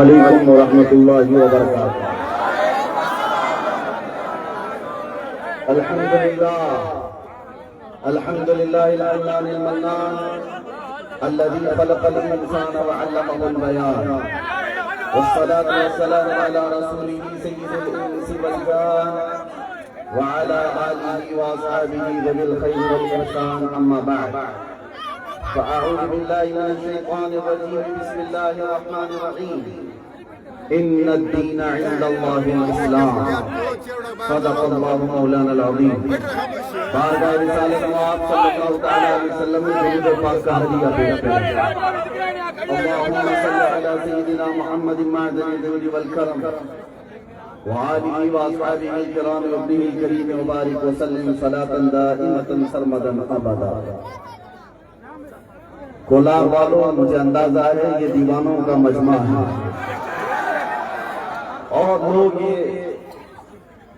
علیکم ورحمۃ اللہ وبرکاتہ۔ الحمد للہ المنان المنان الذي خلق الانسان وعلمه البيان، والصلاة والسلام على رسوله سيد الانس والجان وعلى آله واصحابه ذوي الخير والإحسان، اما بعد فأعوذ بالله من الشيطان الرجيم، بسم الله الرحمن الرحيم، ان الدین عند اللہ الاسلام، صدق اللہ مولانا العظیم۔ بارگاہ رسالت نواب صلی اللہ تعالی علیہ وسلم میں درود پاک کا ہدیہ پیش کریں۔ اللہم صلی علی سیدنا محمد معدن الجود والکرم وآلہ واصحابہ الکرام وابنہ الکریم وبارک وسلم صلاۃ دائمۃ سرمدا ابدا۔ کولار والوں، مجھے اندازہ ہے یہ دیوانوں کا مجمع ہے، اور لوگ یہ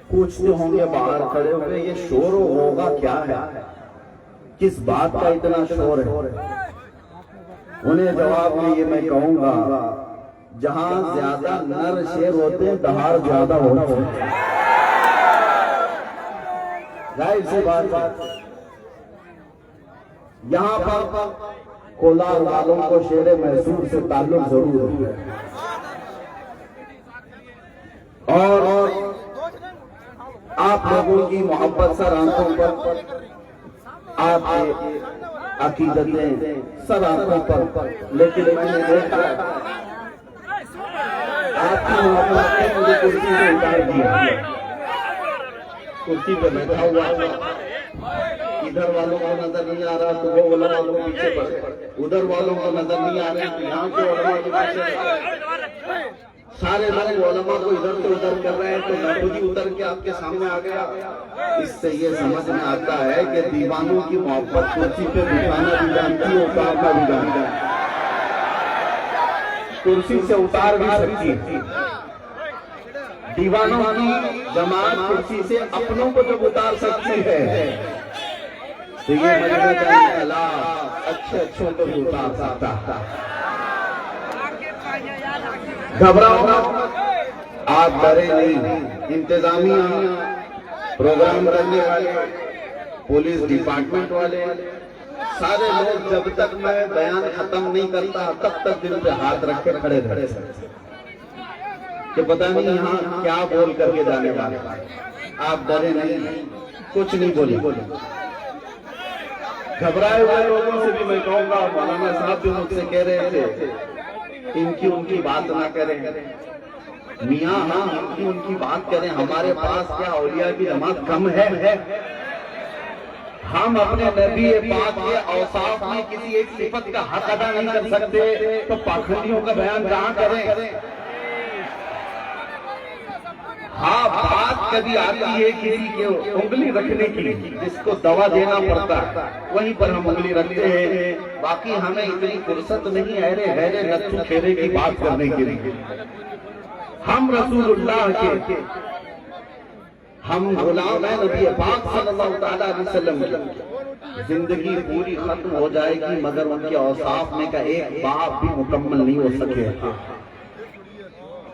پوچھتے ہوں گے باہر کھڑے ہوئے یہ شور ہوگا کیا ہے، کس بات کا اتنا شور ہے؟ انہیں جواب میں یہ میں کہوں گا، جہاں زیادہ نر شیر ہوتے ہیں دہاڑ زیادہ ہوتے ہیں، ظاہر سی بات۔ یہاں پر کولار والوں کو شیر محسور سے تعلق ضرور ہے، اور آپ لوگوں کی محبت سر آنکھوں پر، آپ کی عقیدتیں سر آنکھوں پر، لیکن میں نے دیکھا آپ کی محبت نے مجھے کرسی سے اتار دیا، کرسی پہ بیٹھا ہوا، ادھر والوں کو نظر نہیں آ رہا تو وہ علماء کو پیچھے پڑے، ادھر والوں کو نظر نہیں آ رہے تو یہاں کے علماء کے پیچھے، سارے لوگ علماء کو ادھر سے ادھر کر رہے ہیں تو میں خود ہی اتر کے آپ کے سامنے آ گیا۔ اس سے یہ سمجھ میں آتا ہے کہ دیوانوں کی محبت کرسی پہ بٹھانا بھی جانتی ہے، اتارنا بھی جانتی ہے، کرسی سے اتار بھی سکتی ہے۔ دیوانوں کی جماعت کرسی سے اپنوں کو جب اتار سکتی ہے تو یہ مجمع کا انقلاب اچھے اچھوں کو بھی اتار سکتا ہے۔ گھبراؤ آپ ڈرے نہیں، انتظامیہ، پروگرام کرنے والے، پولیس ڈپارٹمنٹ والے، سارے لوگ جب تک میں بیان ختم نہیں کرتا تب تک دل پہ ہاتھ رکھ کے کھڑے رہے کہ پتہ نہیں یہاں کیا بول کر کے جانے والے۔ آپ ڈرے نہیں، کچھ نہیں بولے۔ گھبرائے ہوئے لوگوں سے بھی میں کہوں گا، مولانا صاحب جو مجھ سے کہہ رہے تھے ان کی بات نہ کریں، میاں ہاں ان کی بات کریں، ہمارے پاس کیا اولیاء کی جماعت کم ہے؟ ہم اپنے نبی پاک کے اوصاف میں کسی ایک صفت کا حق ادا نہیں کر سکتے تو پاکھنڈیوں کا بیان کہاں کریں؟ ہاں بات کبھی آتی ہے کسی کے انگلی رکھنے کی، جس کو دوا دینا پڑتا ہے وہیں پر ہم انگلی رکھتے ہیں، باقی ہمیں اتنی فرصت نہیں ہے نتھو کھیرے کی بات کرنے کے لیے۔ ہم رسول اللہ کے، ہم غلام ہیں نبی پاک صلی اللہ تعالیٰ علیہ وسلم کی، زندگی پوری ختم ہو جائے گی مگر ان کے اوصاف میں کا ایک باب بھی مکمل نہیں ہو سکے،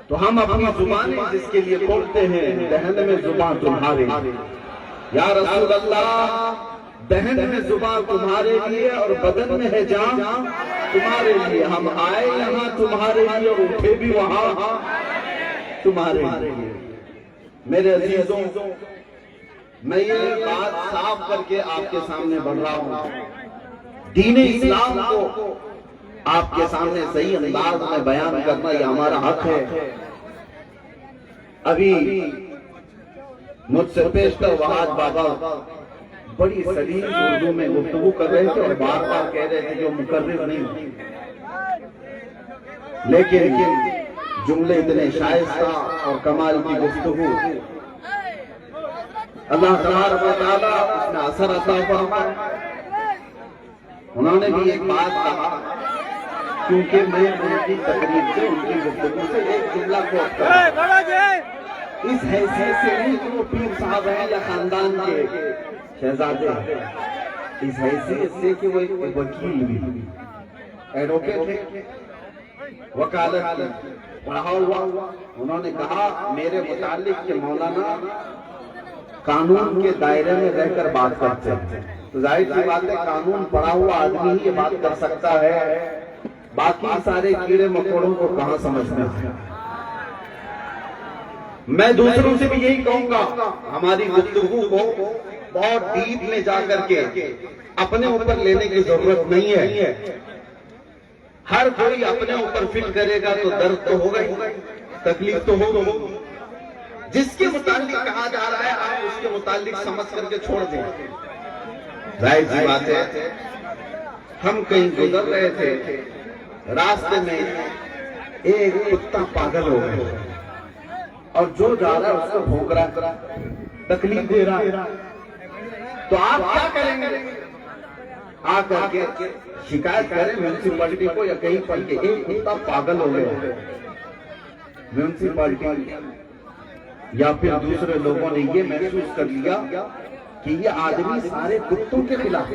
تو ہم اپنی زبانیں جس کے لیے کھولتے ہیں، دہن میں زبان تمہارے، یا رسول اللہ دہن میں زبان تمہارے لیے اور بدن میں ہے جان تمہارے لیے، ہم آئے یہاں تمہارے لیے اور اٹھے بھی وہاں تمہارے لیے۔ میرے عزیزوں، میں یہ بات صاف کر کے آپ کے سامنے بڑھ رہا ہوں، دین اسلام کو آپ کے سامنے صحیح انداز میں بیان کرنا یہ ہمارا حق ہے۔ ابھی مجھ سے پیشتر وحاج بابا بڑی سلیم اردو میں گفتگو کر رہے تھے اور بار بار کہہ رہے تھے جو مقرر نہیں، لیکن جملے اتنے شائستہ اور کمال کی گفتگو، اللہ تبارک و تعالیٰ اس میں اثر عطا فرمائے۔ انہوں نے بھی ایک بات کہا، کیونکہ میں ان کی تقریر سے، ان کی گفتگو سے ایک جملہ کوٹ کرتا ہوں، اس حیثیت سے نہیں کہ وہ پیر صاحب ہیں یا خاندان کے شہزادے ہیں، اس حیثیت سے کہ وہ ایک وکیل بھی، ایڈوکیٹ ہے، وکالت پڑھا ہوا. انہوں نے کہا میرے متعلق کہ مولانا قانون کے دائرے میں رہ کر بات کرتے ہیں. تو ظاہر سی بات ہے قانون پڑھا ہوا آدمی ہی یہ بات کر سکتا ہے، باقی سارے کیڑے مکوڑوں کو کہاں سمجھنا ہے. میں دوسروں سے بھی یہی کہوں گا، ہماری گفتگو کو بہت ڈیپ میں جا کر کے اپنے اوپر لینے کی ضرورت نہیں ہے. ہر کوئی اپنے اوپر فٹ کرے گا تو درد تو ہوگا ہی، تکلیف تو ہوگا. جس کے متعلق کہا جا رہا ہے آپ اس کے متعلق سمجھ کر کے چھوڑ دیں. ظاہر سی بات ہے، ہم کہیں گزر رہے تھے، راستے میں ایک کتا پاگل ہو گیا اور جو جا رہا ہے اس کو بھونک رہا، تکلیف دے رہا. تو آپ کیا کریں گے؟ آ کر کے شکایت کریں میونسپلٹی کو یا کہیں پر کہ ایک کتا پاگل ہو گیا. میونسپلٹی یا پھر دوسرے لوگوں نے یہ محسوس کر لیا کہ یہ آدمی سارے کتوں کے خلاف،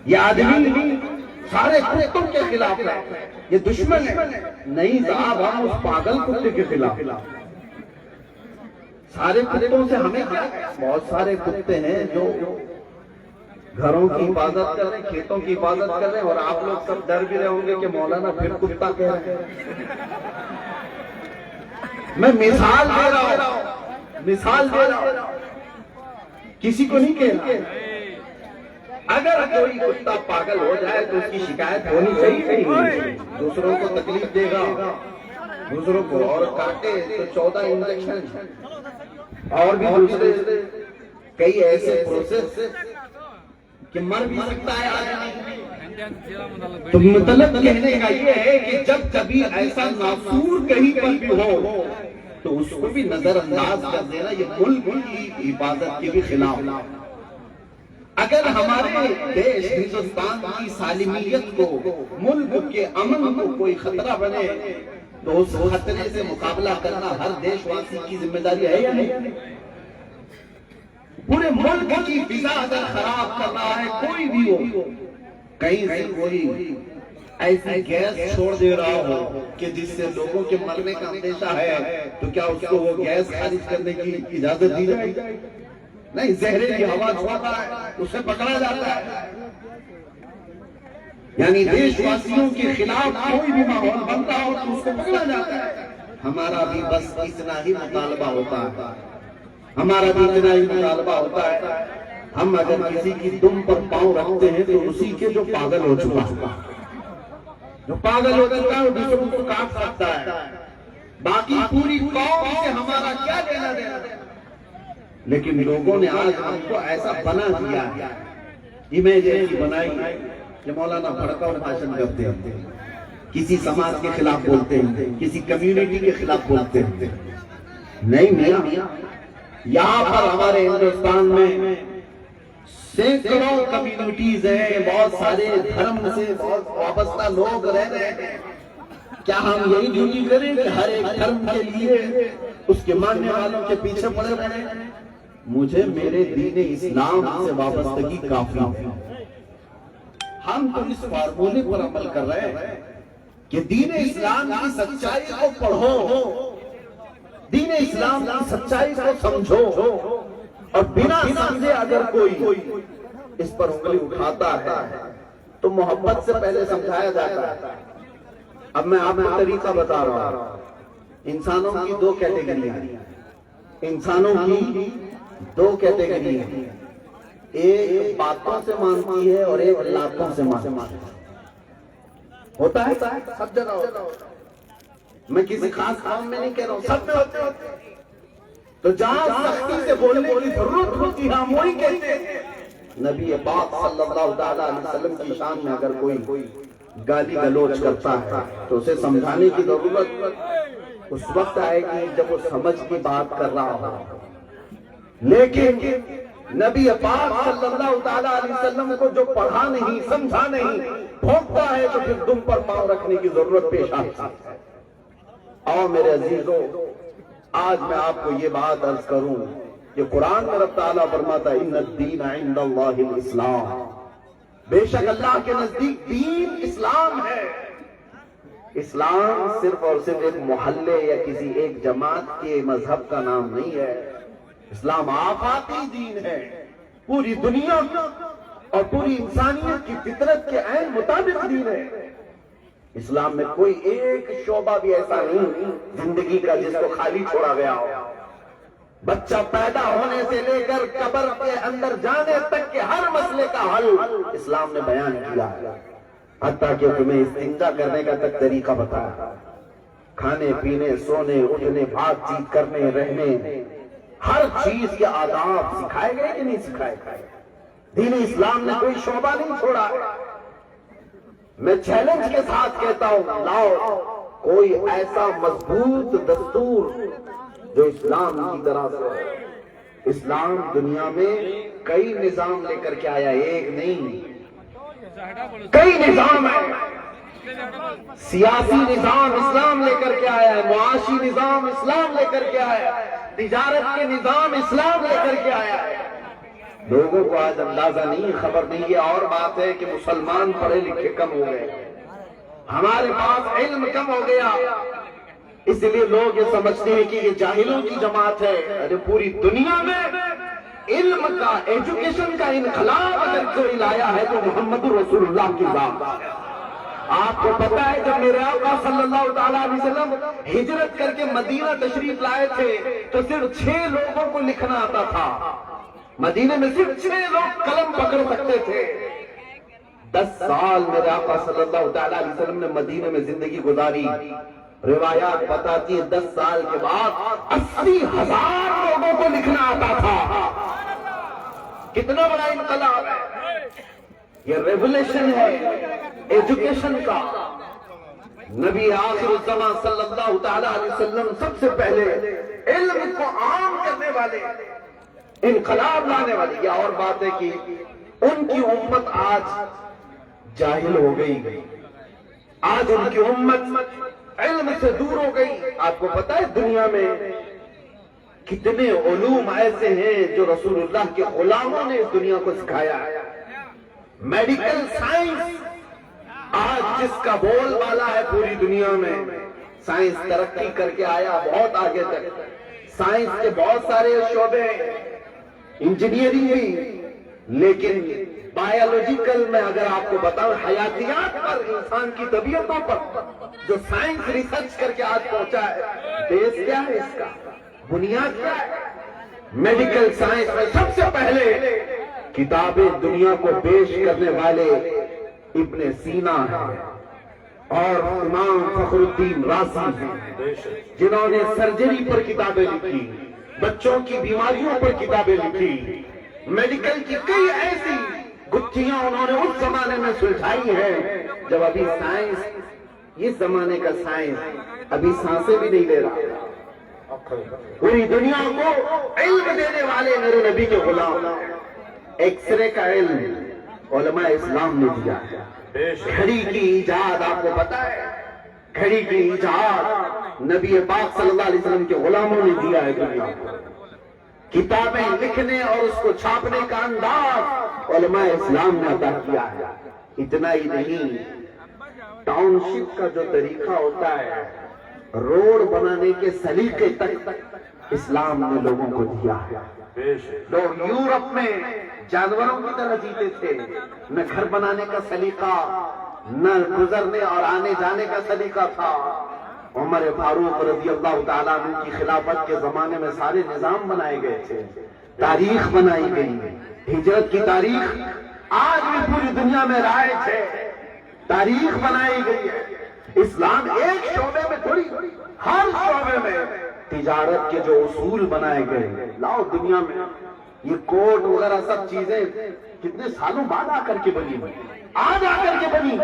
یہ آدمی سارے کتوں کے خلاف ہے، یہ دشمن ہے. نہیں صاحب، ہم اس پاگل کتے کے خلاف. سارے کتوں سے ہمیں بہت سارے کتے ہیں جو گھروں کی حفاظت کر رہے ہیں، کھیتوں کی حفاظت کر رہے ہیں، اور آپ لوگ سب ڈر بھی رہے ہوں گے کہ مولانا پھر کتا کہہ رہے ہیں. میں مثال دے رہا ہوں، مثال دے رہا ہوں، کسی کو نہیں کہنا. اگر کوئی کتا پاگل ہو جائے تو اس کی شکایت ہونی چاہیے. دوسروں کو تکلیف دے گا، دوسروں کو اور کاٹے تو 14 انجیکشن اور بھی دوسرے کئی ایسے پروسیس کہ مر بھی سکتا ہے آدمی. تو مطلب کہنے کا یہ ہے کہ جب کبھی ایسا ناسور کہیں پر بھی ہو تو اس کو بھی نظر انداز کر دینا یہ ملک کی حفاظت کے بھی خلاف. اگر ہمارے دیش ہندوستان کی سالمیت کو، ملک کے امن کو کوئی خطرہ بنے تو اس خطرے سے مقابلہ کرنا ہر دیش واسی کی ذمہ داری ہے یا نہیں؟ پورے ملک کی فضا اگر خراب کر رہا ہے کوئی بھی ہو، کہیں سے کوئی ایسی گیس چھوڑ دے رہا ہو کہ جس سے لوگوں کے مرنے کا اندیشہ ہے، تو کیا اس کو وہ گیس خارج کرنے کی اجازت دی جائے؟ نہیں، زہریلی ہوا چھوڑتا ہے اسے پکڑا جاتا ہے. یعنی دیش واسیوں کے خلاف کوئی بھی ماحول بنتا ہو تو اس کو پکڑا جاتا ہے. ہمارا بھی بس اتنا ہی مطالبہ ہوتا ہے، ہمارا بھی اتنا ہی مطالبہ ہوتا ہے. ہم اگر کسی کی دم پر پاؤں رکھتے ہیں تو اسی کے جو پاگل ہو چکا، جو پاگل ہو چکا ہے وہ دوسروں کو کاٹ سکتا ہے. باقی پوری قوم سے ہمارا کیا لینا دینا؟ لیکن لوگوں نے آج ہم کو ایسا بنا دیا، امیج ایسی بنائی کہ مولانا بھڑکاؤ بھاشن کرتے ہیں، کسی سماج کے خلاف بولتے ہیں، کسی کمیونٹی کے خلاف بولتے ہیں. نہیں میاں، یہاں پر ہمارے ہندوستان میں سینکڑوں کمیونٹیز ہیں، بہت سارے دھرم سے بہت وابستہ لوگ رہ رہے ہیں. کیا ہم یہی ڈیوٹی کریں کہ ہر ایک دھرم کے لیے اس کے ماننے والوں کے پیچھے پڑے رہیں؟ مجھے میرے دین اسلام سے وابستگی کافی ہے. ہم تو اس فارمولے پر عمل کر رہے ہیں کہ دین اسلام کی سچائی کو پڑھو، دین اسلام کی سچائی کو سمجھو، اور بنا سمجھے اگر کوئی اس پر انگلی اٹھاتا ہے تو محبت سے پہلے سمجھایا جاتا ہے. اب میں آپ کو طریقہ بتا رہا ہوں. انسانوں کی دو کیٹیگری ہیں، انسانوں کی دو کیٹیگری ہیں. ایک باتوں سے مانتی ہے اور ایک لاتوں سے مانتی ہے. ہوتا ہے سب جگہ ہوتا ہے. میں کسی خاص قوم میں نہیں کہہ رہا ہوں، سب میں ہوتے ہوتے. تو جہاں سختی سے بولنے کی ضرورت ہوتی ہے ہم وہی کہتے ہیں. نبی پاک صلی اللہ علیہ وسلم کی شان میں اگر کوئی گالی گلوچ کرتا ہے تو اسے سمجھانے کی ضرورت اس وقت آئے گی جب وہ سمجھ کی بات کر رہا ہو. لیکن نبی پاک صلی اللہ علیہ وسلم کو جو پڑھا نہیں، سمجھا نہیں، بھونکتا ہے تو پھر دم پر پاؤں رکھنے کی ضرورت پیش آتی ہے. اور میرے عزیزوں، آج میں آپ کو یہ بات عرض کروں کہ قرآن میں رب تعالیٰ فرماتا ہے ان الدین عند اللہ الاسلام، بے شک اللہ کے نزدیک دین اسلام ہے. اسلام صرف اور صرف ایک محلے یا کسی ایک جماعت کے مذہب کا نام نہیں ہے. اسلام آفاقی دین ہے، پوری دنیا اور پوری انسانیت کی فطرت کے عین مطابق دین ہے. اسلام میں کوئی ایک شعبہ بھی ایسا نہیں زندگی کا جس کو خالی چھوڑا گیا ہو. بچہ پیدا ہونے سے لے کر قبر کے اندر جانے تک کے ہر مسئلے کا حل اسلام نے بیان کیا ہے. حتیٰ کہ تمہیں استنجا کرنے کا تک طریقہ بتایا، کھانے پینے سونے اٹھنے بات چیت کرنے رہنے ہر چیز کے آداب سکھائے گئے کہ نہیں سکھائے گئے. دین اسلام نے کوئی شعبہ نہیں چھوڑا. میں چیلنج کے ساتھ کہتا ہوں، لاؤ کوئی ایسا مضبوط دستور جو اسلام کی طرح سے ہے. اسلام دنیا میں کئی نظام لے کر کے آیا، ایک نہیں کئی نظام ہے. سیاسی نظام اسلام لے کر کے آیا ہے، معاشی نظام اسلام لے کر کے آیا ہے، تجارت کے نظام اسلام لے کر کے آیا ہے. لوگوں کو آج اندازہ نہیں، خبر نہیں. یہ اور بات ہے کہ مسلمان پڑھے لکھے کم ہو گئے، ہمارے پاس علم کم ہو گیا، اس لیے لوگ یہ سمجھتے ہیں کہ یہ جاہلوں کی جماعت ہے. ارے پوری دنیا میں علم کا ایجوکیشن کا انقلاب اگر کوئی لایا ہے تو محمد رسول اللہ کی ذات ہے. آپ کو پتا ہے جب میرے آقا صلی اللہ تعالیٰ علیہ وسلم ہجرت کر کے مدینہ تشریف لائے تھے تو صرف 6 لوگوں کو لکھنا آتا تھا. مدینے میں صرف 6 لوگ قلم پکڑ سکتے تھے. 10 سال میرے آقا صلی اللہ تعالیٰ علیہ وسلم نے مدینے میں زندگی گزاری. روایات بتاتی ہیں 10 سال کے بعد 80,000 لوگوں کو لکھنا آتا تھا. کتنا بڑا انقلاب ہے یہ، ریولیشن ہے ایجوکیشن کا. نبی آخر الزمان صلی اللہ تعالیٰ علیہ وسلم سب سے پہلے علم کو عام کرنے والے، انقلاب لانے والے. یہ اور بات ہے کہ ان کی امت آج جاہل ہو گئی، آج ان کی امت علم سے دور ہو گئی. آپ کو پتا ہے دنیا میں کتنے علوم ایسے ہیں جو رسول اللہ کے غلاموں نے اس دنیا کو سکھایا ہے. میڈیکل سائنس آج جس کا بول بالا ہے پوری دنیا میں. سائنس ترقی کر کے آیا بہت آگے تک. سائنس کے بہت سارے شعبے ہیں، انجینئرنگ بھی، لیکن بایولوجیکل میں اگر آپ کو بتاؤں حیاتیات پر، انسان کی طبیعتوں پر جو سائنس ریسرچ کر کے آج پہنچا ہے، بیس کیا ہے اس کا، بنیاد کیا ہے؟ میڈیکل سائنس میں سب سے پہلے کتابیں دنیا کو پیش کرنے والے ابن سینا ہیں اور امام فخر الدین رازی ہیں، جنہوں نے سرجری پر کتابیں لکھی، بچوں کی بیماریوں پر کتابیں لکھی. میڈیکل کی کئی ایسی گتھیاں انہوں نے اس زمانے میں سلجھائی ہیں جب ابھی سائنس، اس زمانے کا سائنس ابھی سانسیں بھی نہیں لے رہا. پوری دنیا کو علم دینے والے میرے نبی کے غلام. ایکس رے کا علم علماء اسلام نے دیا ہے. گھڑی کی ایجاد آپ کو پتا ہے، گھڑی کی ایجاد نبی پاک صلی اللہ علیہ وسلم کے غلاموں نے دیا ہے دنیا کو. کتابیں لکھنے اور اس کو چھاپنے کا انداز علماء اسلام نے عطا کیا ہے. اتنا ہی نہیں، ٹاؤن شپ کا جو طریقہ ہوتا ہے، روڈ بنانے کے سلیقے تک اسلام نے لوگوں کو دیا ہے. لوگ یورپ میں جانوروں کی طرح جیتے تھے، نہ گھر بنانے کا سلیقہ، نہ گزرنے اور آنے جانے کا سلیقہ تھا. عمر فاروق رضی اللہ تعالیٰ عنہ کی خلافت کے زمانے میں سارے نظام بنائے گئے تھے، تاریخ بنائی گئی. ہجرت کی تاریخ آج بھی پوری دنیا میں رائج ہے، تاریخ بنائی گئی ہے. اسلام ایک شعبے میں تھوڑی، ہر شعبے میں تجارت کے جو اصول بنائے گئے. لاؤ دنیا میں یہ کوڈ وغیرہ سب چیزیں کتنے سالوں بعد آ کر کے بنی، آج آ کر کے بنی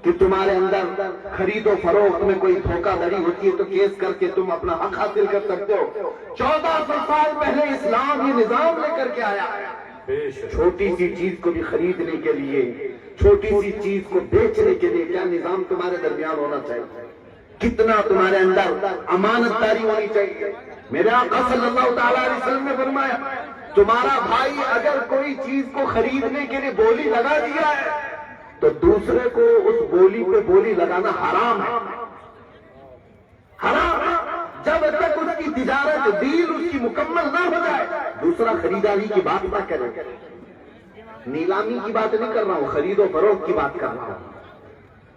کہ تمہارے اندر خرید و فروخت میں کوئی دھوکہ دھڑی ہوتی ہے تو کیس کر کے تم اپنا حق حاصل کر سکتے ہو. 1400 سال پہلے اسلام یہ نظام لے کر کے آیا. چھوٹی سی چیز کو بھی خریدنے کے لیے، چھوٹی سی چیز کو بیچنے کے لیے کیا نظام تمہارے درمیان ہونا چاہیے، کتنا تمہارے اندر امانت داری ہونی چاہیے. میرے آقا صلی اللہ تعالیٰ علیہ وسلم نے فرمایا تمہارا بھائی اگر کوئی چیز کو خریدنے کے لیے بولی لگا دیا ہے تو دوسرے کو اس بولی پہ بولی لگانا حرام ہے. جب تک اس کی تجارت ڈیل اس کی مکمل نہ ہو جائے دوسرا خریداری کی بات نہ کرے. نیلامی کی بات نہیں کر رہا ہوں، خرید و فروخت کی بات کر رہا ہوں.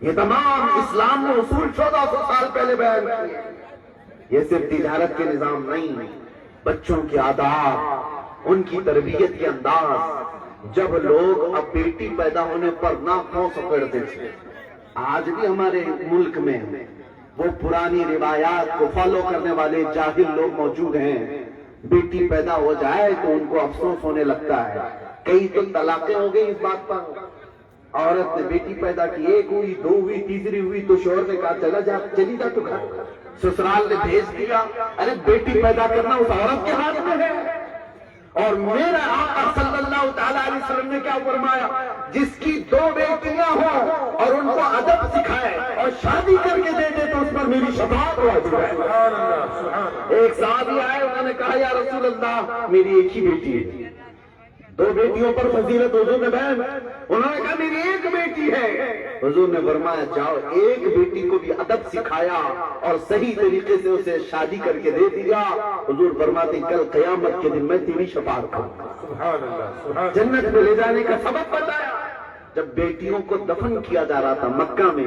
یہ تمام اسلام نے اصول 1400 سال پہلے بیان کیے. یہ صرف تجارت کے نظام نہیں، بچوں کے آداب، ان کی تربیت کے انداز. جب لوگ اب بیٹی پیدا ہونے پر ناخن سکڑتے تھے، آج بھی ہمارے ملک میں وہ پرانی روایات کو فالو کرنے والے جاہل لوگ موجود ہیں. بیٹی پیدا ہو جائے تو ان کو افسوس ہونے لگتا ہے. کئی تو طلاقیں ہو گئی اس بات پر. عورت نے بیٹی پیدا کی، ایک ہوئی، دو ہوئی، تیسری ہوئی تو شوہر نے کہا چلا جا، چلی جا تو گھر. سسرال نے بھیج دیا. ارے بیٹی پیدا کرنا اس عورت کے ہاتھ میں ہے. اور میرا آقا صلی اللہ تعالی علیہ وسلم نے کیا فرمایا؟ جس کی 2 بیٹیاں ہوں اور ان کو ادب سکھائے اور شادی کر کے دے دے تو اس پر میری شفاعت واجب ہے. ایک صحابی آئے، انہوں نے کہا یا رسول اللہ میری ایک ہی بیٹی ہے. 2 بیٹیوں پر فضیلت حضور نے بیان. انہوں نے کہا میری ایک بیٹی ہے. حضور نے فرمایا جاؤ ایک بیٹی کو بھی ادب سکھایا اور صحیح طریقے سے اسے شادی کر کے دے دیا. حضور فرماتے کل قیامت کے دن میں تیری شفاعت کروں. جنت میں لے جانے کا سبب بتایا. جب بیٹیوں کو دفن کیا جا رہا تھا مکہ میں،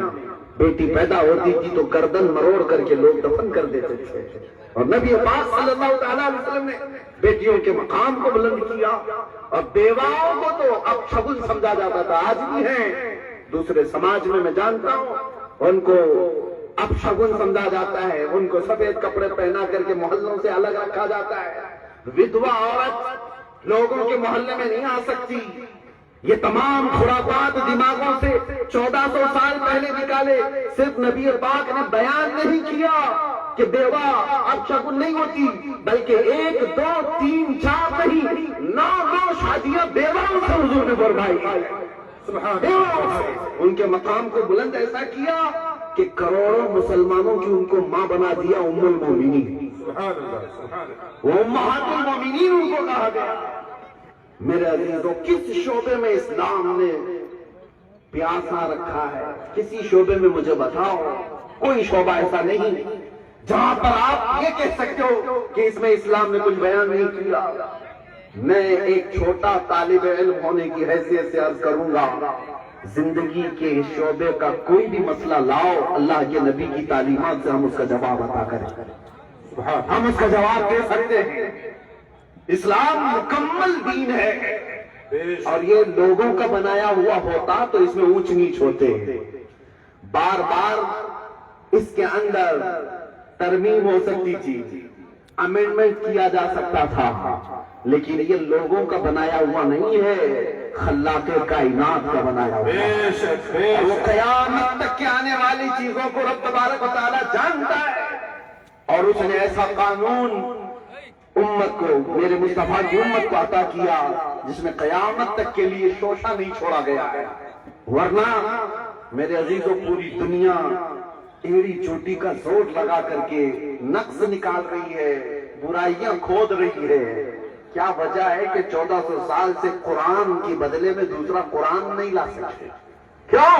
بیٹی پیدا ہوتی تھی تو گردن مروڑ کر کے لوگ دفن کر دیتے تھے. اور نبی پاک صلی اللہ تعالی علیہ وسلم نے بیٹیوں کے مقام کو بلند کیا. اور بیواؤں کو تو اب شگن سمجھا جاتا تھا، آج بھی ہیں دوسرے سماج میں، میں جانتا ہوں ان کو اب شگن سمجھا جاتا ہے. ان کو سفید کپڑے پہنا کر کے محلوں سے الگ رکھا جاتا ہے. ودوا عورت لوگوں کے محلے میں نہیں آ سکتی. یہ تمام خرافات دماغوں سے 1400 سال پہلے نکالے. صرف نبی پاک نے بیان نہیں کیا کہ بیوہ اب شگن نہیں ہوتی، بلکہ 1 2 3 4 نہیں 9 شادیاں بیواؤں سے حضور نے فرمائی. ان کے مقام کو بلند ایسا کیا کہ کروڑوں مسلمانوں کی ان کو ماں بنا دیا. ام المومنین، وہ امہات المومنین ان کو کہا گیا. میرے عزیزوں، کس شعبے میں اسلام نے پیاسا رکھا ہے؟ کسی شعبے میں مجھے بتاؤ. کوئی شعبہ ایسا نہیں جہاں پر آپ یہ کہہ سکتے ہو کہ اس میں اسلام نے کچھ بیان نہیں کیا. میں ایک چھوٹا طالب علم ہونے کی حیثیت سے عرض کروں گا، زندگی کے شعبے کا کوئی بھی مسئلہ لاؤ، اللہ کے نبی کی تعلیمات سے ہم اس کا جواب عطا کریں. ہم اس کا جواب دے سکتے ہیں. اسلام مکمل دین ہے، اور یہ لوگوں کا بنایا ہوا ہوتا تو اس میں اونچ نیچ ہوتے. بار بار اس کے اندر ترمیم ہو سکتی تھی، امینڈمنٹ کیا جا سکتا تھا، لیکن یہ لوگوں کا بنایا ہوا نہیں ہے، خلاق کائنات کا بنایا ہوا ہے. وہ قیامت تک کے آنے والی چیزوں کو رب تبارک و تعالیٰ جانتا ہے، اور اس نے ایسا قانون امت کو، میرے مصطفیٰ کی امت کو عطا کیا جس میں قیامت تک کے لیے شوشہ نہیں چھوڑا گیا ہے. ورنہ میرے عزیزوں پوری دنیا ایڑی چوٹی کا زور لگا کر کے نقص نکال رہی ہے، برائیاں کھود رہی ہے. کیا وجہ ہے کہ 1400 سال سے قرآن کی بدلے میں دوسرا قرآن نہیں لا سکتے؟ کیوں؟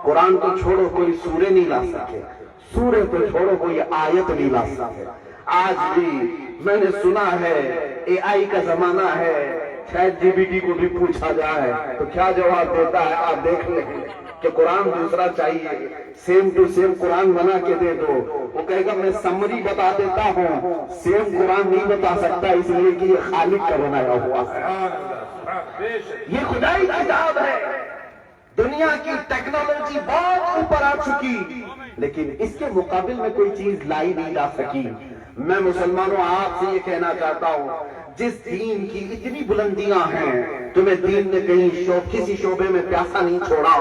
قرآن تو چھوڑو کوئی سورے نہیں لا سکے، سورے تو چھوڑو کوئی آیت نہیں لا سکے. آج بھی میں نے سنا ہے اے آئی کا زمانہ ہے، شاید جی بی ٹی کو بھی پوچھا جائے تو کیا جواب دیتا ہے آپ دیکھ لیں کہ قرآن دوسرا چاہیے، سیم ٹو سیم قرآن بنا کے دے دو. وہ کہے گا میں سمری بتا دیتا ہوں، سیم قرآن نہیں بتا سکتا اس لیے کہ یہ خالق کا بنایا ہوا ہے، یہ خدائی کتاب ہے. دنیا کی ٹیکنالوجی بہت اوپر آ چکی، لیکن اس کے مقابل میں کوئی چیز لائی نہیں جا سکی. میں مسلمانوں آپ سے یہ کہنا چاہتا ہوں، جس دین کی اتنی بلندیاں ہیں، تمہیں دین نے کہیں کسی شعبے میں پیاسا نہیں چھوڑا.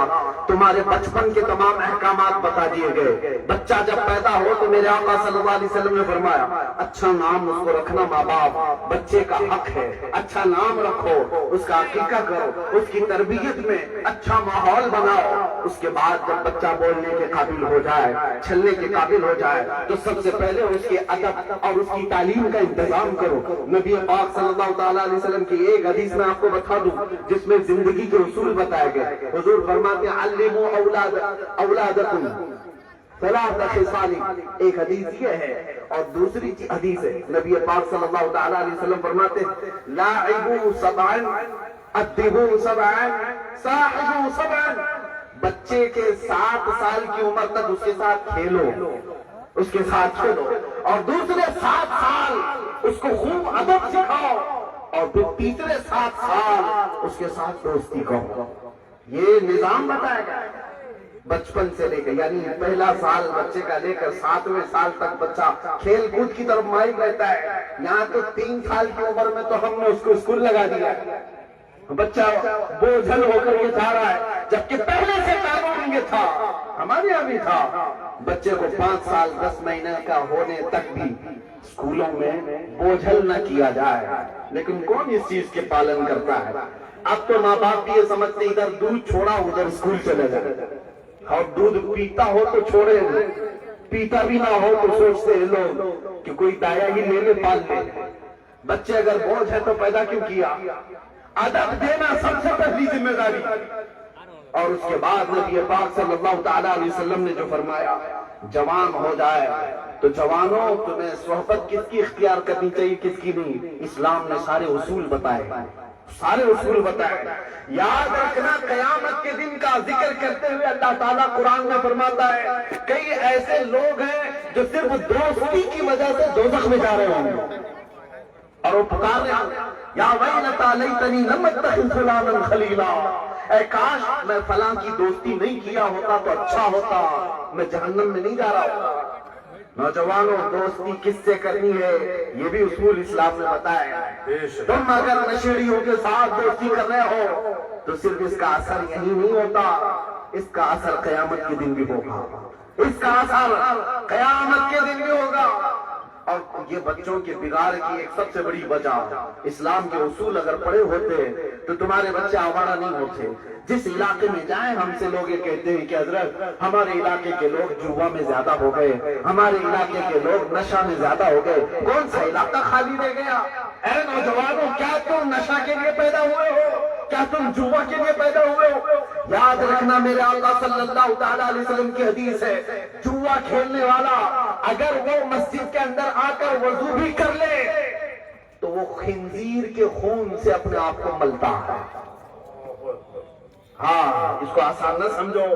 تمہارے بچپن کے تمام احکامات بتا دیے گئے. بچہ جب پیدا ہو تو میرے آقا صلی اللہ علیہ وسلم نے فرمایا اچھا نام اس کو رکھنا ماں باپ، بچے کا حق ہے، اچھا نام رکھو، اس کا عقیقہ کرو، اس کی تربیت میں اچھا ماحول بناؤ. اس کے بعد جب بچہ بولنے کے قابل ہو جائے، چلنے کے قابل ہو جائے تو سب سے پہلے اس کے ادب اور اس کی تعلیم کا انتظام کرو. نبی پاک صلی اللہ تعالیٰ علیہ وسلم کی ایک حدیث میں آپ کو بتا دوں جس میں زندگی کے اصول بتائے گئے. حضور فرماتے ہیں علموا اولادکم ثلاث خصال، ایک حدیث یہ ہے اور دوسری حدیث ہے نبی پاک صلی اللہ تعالی علیہ وسلم فرماتے ہیں لاعبوا سبعا ادبوا سبعا صاحبوا سبعا، بچے کے 7 سال کی عمر تک اس کے ساتھ کھیلو، اس کے ساتھ کھیلو، اور دوسرے 7 سال اس کو خوب ادب سکھاؤ، اور پھر تیسرے 7 سال اس کے ساتھ دوستی کرو۔ یہ نظام بتایا گیا بچپن سے لے کر، یعنی پہلا سال بچے کا لے کر 7ویں سال تک بچہ کھیل کود کی طرف مائل رہتا ہے۔ یہاں تو 3 سال کی عمر میں تو ہم نے اس کو اسکول لگا دیا، بچہ بوجھل ہو کر یہ جا رہا ہے، جبکہ پہلے سے قانون یہ تھا، ہمارے یہاں بھی تھا، بچے کو 5 سال 10 مہینے کا ہونے تک بھی اسکولوں میں بوجھل نہ کیا جائے، لیکن کون اس چیز کے پالن کرتا ہے؟ اب تو ماں باپ بھی یہ سمجھتے ادھر دودھ چھوڑا ادھر اسکول چلے جائے، اور دودھ پیتا ہو تو چھوڑے، پیتا بھی نہ ہو تو سوچتے ہیں لوگ کہ کوئی دایا ہی لے لے پال لے۔ بچے اگر بوجھ ہے تو پیدا کیوں کیا؟ ادب دینا سب سے پہلی ذمہ داری، اور اس کے بعد نبی پاک صلی اللہ تعالی علیہ وسلم نے جو فرمایا جوان ہو جائے تو جوانوں تمہیں صحبت کس کی اختیار کرنی چاہیے کس کی نہیں، اسلام نے سارے اصول بتائے، سارے اصول بتائے۔ یاد رکھنا قیامت کے دن کا ذکر کرتے ہوئے اللہ تعالیٰ قرآن میں فرماتا ہے کئی ایسے لوگ ہیں جو صرف دوستی کی وجہ سے دوزخ میں جا رہے ہوں گے، اور وہ پکار رہے ہیں یا ویلتا لیتنی لم اتخذ فلانا خلیلا، اے کاش میں فلاں کی دوستی نہیں کیا ہوتا تو اچھا ہوتا، میں جہنم میں نہیں جا رہا ہوتا۔ نوجوانوں دوستی کس سے کرنی ہے یہ بھی اصول اسلام نے بتایا ہے۔ تم اگر نشیڑیوں کے ساتھ دوستی کر رہے ہو تو صرف اس کا اثر یہی نہیں ہوتا، اس کا اثر قیامت کے دن بھی ہوگا، اس کا اثر قیامت کے دن بھی ہوگا۔ اور یہ بچوں کے بگاڑ کی ایک سب سے بڑی وجہ، اسلام کے اصول اگر پڑے ہوتے تو تمہارے بچے آوارہ نہیں ہوتے۔ جس علاقے میں جائیں ہم سے لوگ یہ کہتے ہیں کہ حضرت ہمارے علاقے کے لوگ جوا میں زیادہ ہو گئے، ہمارے علاقے کے لوگ نشہ میں زیادہ ہو گئے۔ کون سا علاقہ خالی رہ گیا؟ اے نوجوانوں کیا تم نشہ کے لیے پیدا ہوئے ہو؟ کیا تم جوا کے لیے پیدا ہوئے ہو؟ یاد رکھنا میرے آقا صلی اللہ تعالی علیہ وسلم کی حدیث ہے، جوا کھیلنے والا اگر وہ مسجد کے اندر آ کر وضو بھی کر لے تو وہ خنزیر کے خون سے اپنے آپ کو ملتا ہے۔ ہاں اس کو آسان نہ سمجھو،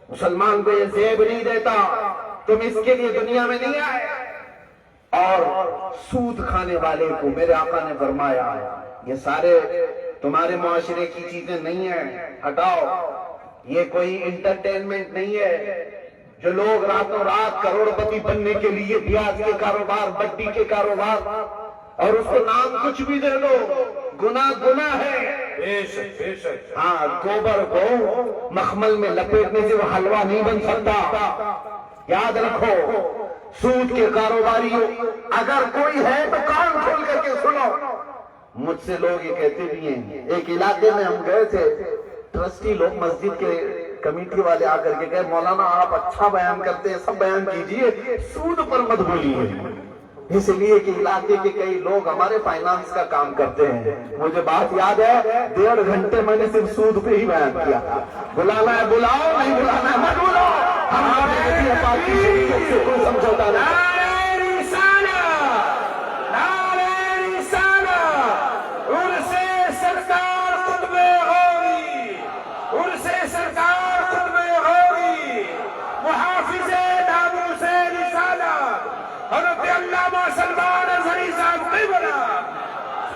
مسلمان کو یہ زیب نہیں دیتا، تم اس کے لیے دنیا میں نہیں آئے۔ اور سود کھانے والے کو میرے آقا نے فرمایا یہ سارے تمہارے معاشرے کی چیزیں نہیں ہیں، ہٹاؤ، یہ کوئی انٹرٹینمنٹ نہیں ہے۔ جو لوگ راتوں رات کروڑ پتی بننے کے لیے پیاز کے کاروبار، بٹی کے کاروبار، اور اس کو نام کچھ بھی دے دو، گناہ گناہ ہے۔ ہاں گوبر کو مخمل میں لپیٹنے سے وہ حلوہ نہیں بن سکتا۔ یاد رکھو سود کے کاروباریوں اگر کوئی ہے تو کان کھول کر کے سنو، مجھ سے لوگ یہ کہتے بھی ہیں، ایک علاقے میں ہم گئے تھے، ٹرسٹی لوگ مسجد کے کمیٹی والے آ کر کے کہے مولانا آپ اچھا بیان کرتے ہیں، سب بیان کیجئے، سود پر مت بولیے، اس لیے کہ علاقے کے کئی لوگ ہمارے فائنانس کا کام کرتے ہیں۔ مجھے بات یاد ہے 1.5 گھنٹے میں نے صرف سود پہ ہی بیان کیا تھا۔ بلانا ہے بلاؤ، نہیں بلانا ہے مت بلاؤ، ہمارے نبی پاک کی شریعت سے کوئی سمجھوتا نہیں۔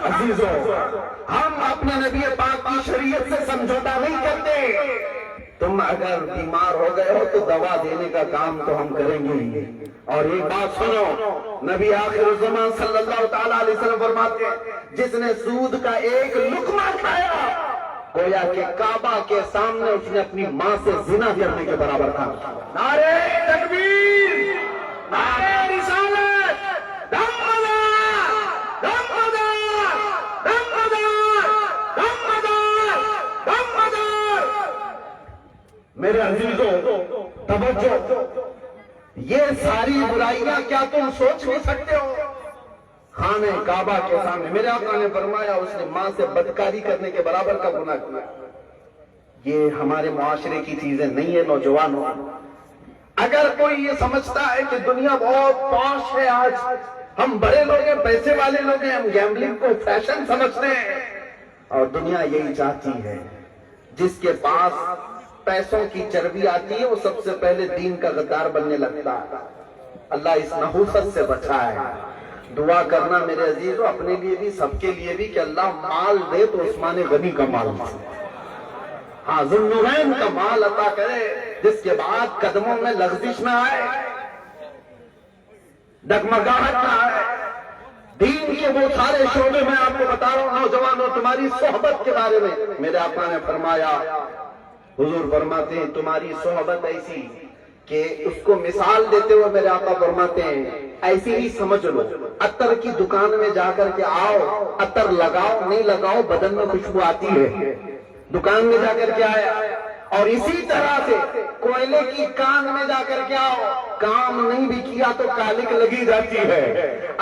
عزیزوں ہم اپنے نبی پاک کی شریعت سے سمجھوتا نہیں کرتے۔ تم اگر بیمار ہو گئے ہو تو دوا دینے کا کام تو ہم کریں گے۔ اور ایک بات سنو، نبی آخر الزمان صلی اللہ تعالی علیہ وسلم فرماتے ہیں جس نے سود کا ایک لقمہ کھایا گویا کہ کعبہ کے سامنے اس نے اپنی ماں سے زنا کرنے کے برابر تھا۔ نعرہ تکبیر، نعرہ رسالت، دم مدار، دم مدار، دم مدار، دم مدار، دم مدار۔ میرے عزیزوں توجہ، یہ ساری برائیاں کیا تم سوچ نہیں سکتے ہو؟ خانہ کعبہ کے سامنے میرے آقا نے فرمایا اس نے ماں سے بدکاری کرنے کے برابر کا گناہ کیا۔ یہ ہمارے معاشرے کی چیزیں نہیں ہے نوجوانوں۔ اگر کوئی یہ سمجھتا ہے کہ دنیا بہت پاش ہے، آج ہم بڑے لوگ ہیں، پیسے والے لوگ ہیں، ہم گیمبلنگ کو فیشن سمجھتے ہیں، اور دنیا یہی چاہتی ہے جس کے پاس پیسوں کی چربی آتی ہے وہ سب سے پہلے دین کا غدار بننے لگتا ہے۔ اللہ اس نحوست سے بچائے۔ دعا کرنا میرے عزیزو اپنے لیے بھی، سب کے لیے بھی، کہ اللہ مال دے تو عثمان غنی کا مال دے، ہاں ذوالنورین کا مال عطا کرے، جس کے بعد قدموں میں لغزش نہ آئے، ڈگمگاہٹ نہ آئے۔ دین کے وہ سارے شعبے میں آپ کو بتا رہا ہوں نوجوانوں، تمہاری صحبت کے بارے میں میرے آقا نے فرمایا، حضور فرماتے ہیں تمہاری صحبت ایسی کہ اس کو مثال دیتے ہوئے میرے آقا فرماتے ہیں ایسی ہی سمجھ لو، عطر کی دکان میں جا کر کے آؤ، عطر لگاؤ نہیں لگاؤ بدن میں خوشبو آتی ہے، دکان میں جا کر کے آیا۔ اور اسی طرح سے کوئلے کی کان میں جا کر کے آؤ، کام نہیں بھی کیا تو کالک لگی جاتی ہے۔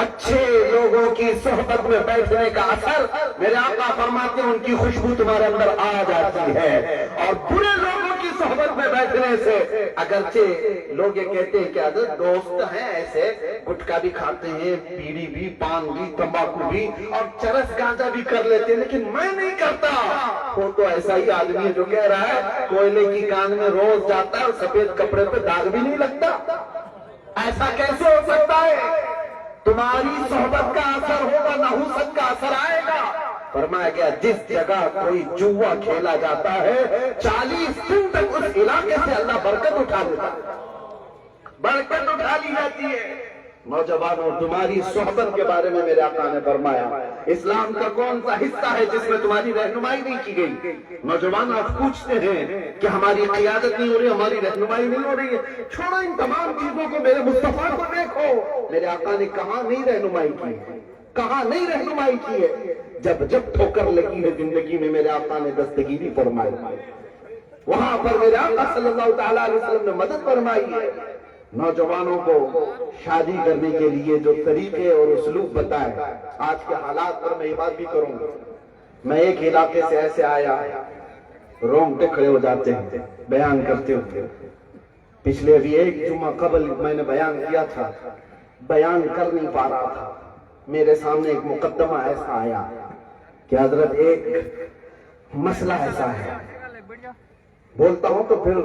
اچھے لوگوں کی صحبت میں بیٹھنے کا اثر میرے آقا فرماتے ہیں ان کی خوشبو تمہارے اندر آ جاتی ہے، اور برے لوگوں کی صحبت میں بیٹھنے سے اگرچہ لوگ یہ کہتے ہیں کہ حضرت دوست ہیں ایسے، گٹکا بھی کھاتے ہیں، بیڑی بھی، پان بھی، تمباکو بھی، اور چرس گانجا بھی کر لیتے ہیں، لیکن میں نہیں کرتا۔ وہ تو ایسا ہی آدمی ہے جو کہہ رہا ہے کوئلے کی کان میں روز جاتا ہے اور سفید کپڑے پہ داغ بھی نہیں لگتا۔ ایسا کیسے ہو سکتا ہے؟ تمہاری صحبت کا اثر ہوگا، نحوست کا اثر آئے گا۔ فرمایا گیا جس جگہ کوئی جوا کھیلا جاتا ہے 40 دن تک اس علاقے سے اللہ برکت اٹھا لیتا ہے، برکت اٹھا لی جاتی ہے۔ نوجوانوں تمہاری صحبت کے بارے میں میرے آقا نے فرمایا اسلام کا کون سا حصہ ہے جس میں تمہاری رہنمائی نہیں کی گئی؟ نوجوان آپ پوچھتے ہیں کہ ہماری قیادت نہیں ہو رہی، ہماری رہنمائی نہیں ہو رہی ہے۔ چھوڑو ان تمام چیزوں کو، میرے مصطفیٰ کو دیکھو۔ میرے آقا نے کہاں نہیں رہنمائی کی ہے، کہاں نہیں رہنمائی کی ہے؟ جب جب ٹھوکر لگی ہے زندگی میں میرے آقا نے دستگیری فرمائی، وہاں پر میرے آقا صلی اللہ تعالیٰ علیہ وسلم نے مدد فرمائی ہے۔ نوجوانوں کو شادی کرنے کے لیے جو طریقے اور اسلوب بتائے، آج کے حالات پر میں یہ بات بھی کروں گا۔ میں ایک علاقے سے ایسے آیا، رونگٹے کھڑے ہو جاتے ہیں بیان کرتے ہوئے۔ پچھلے ابھی ایک جمعہ قبل میں نے بیان کیا تھا، بیان کر نہیں پا رہا تھا، میرے سامنے ایک مقدمہ ایسا آیا کہ حضرت ایک مسئلہ ایسا ہے، بولتا ہوں تو پھر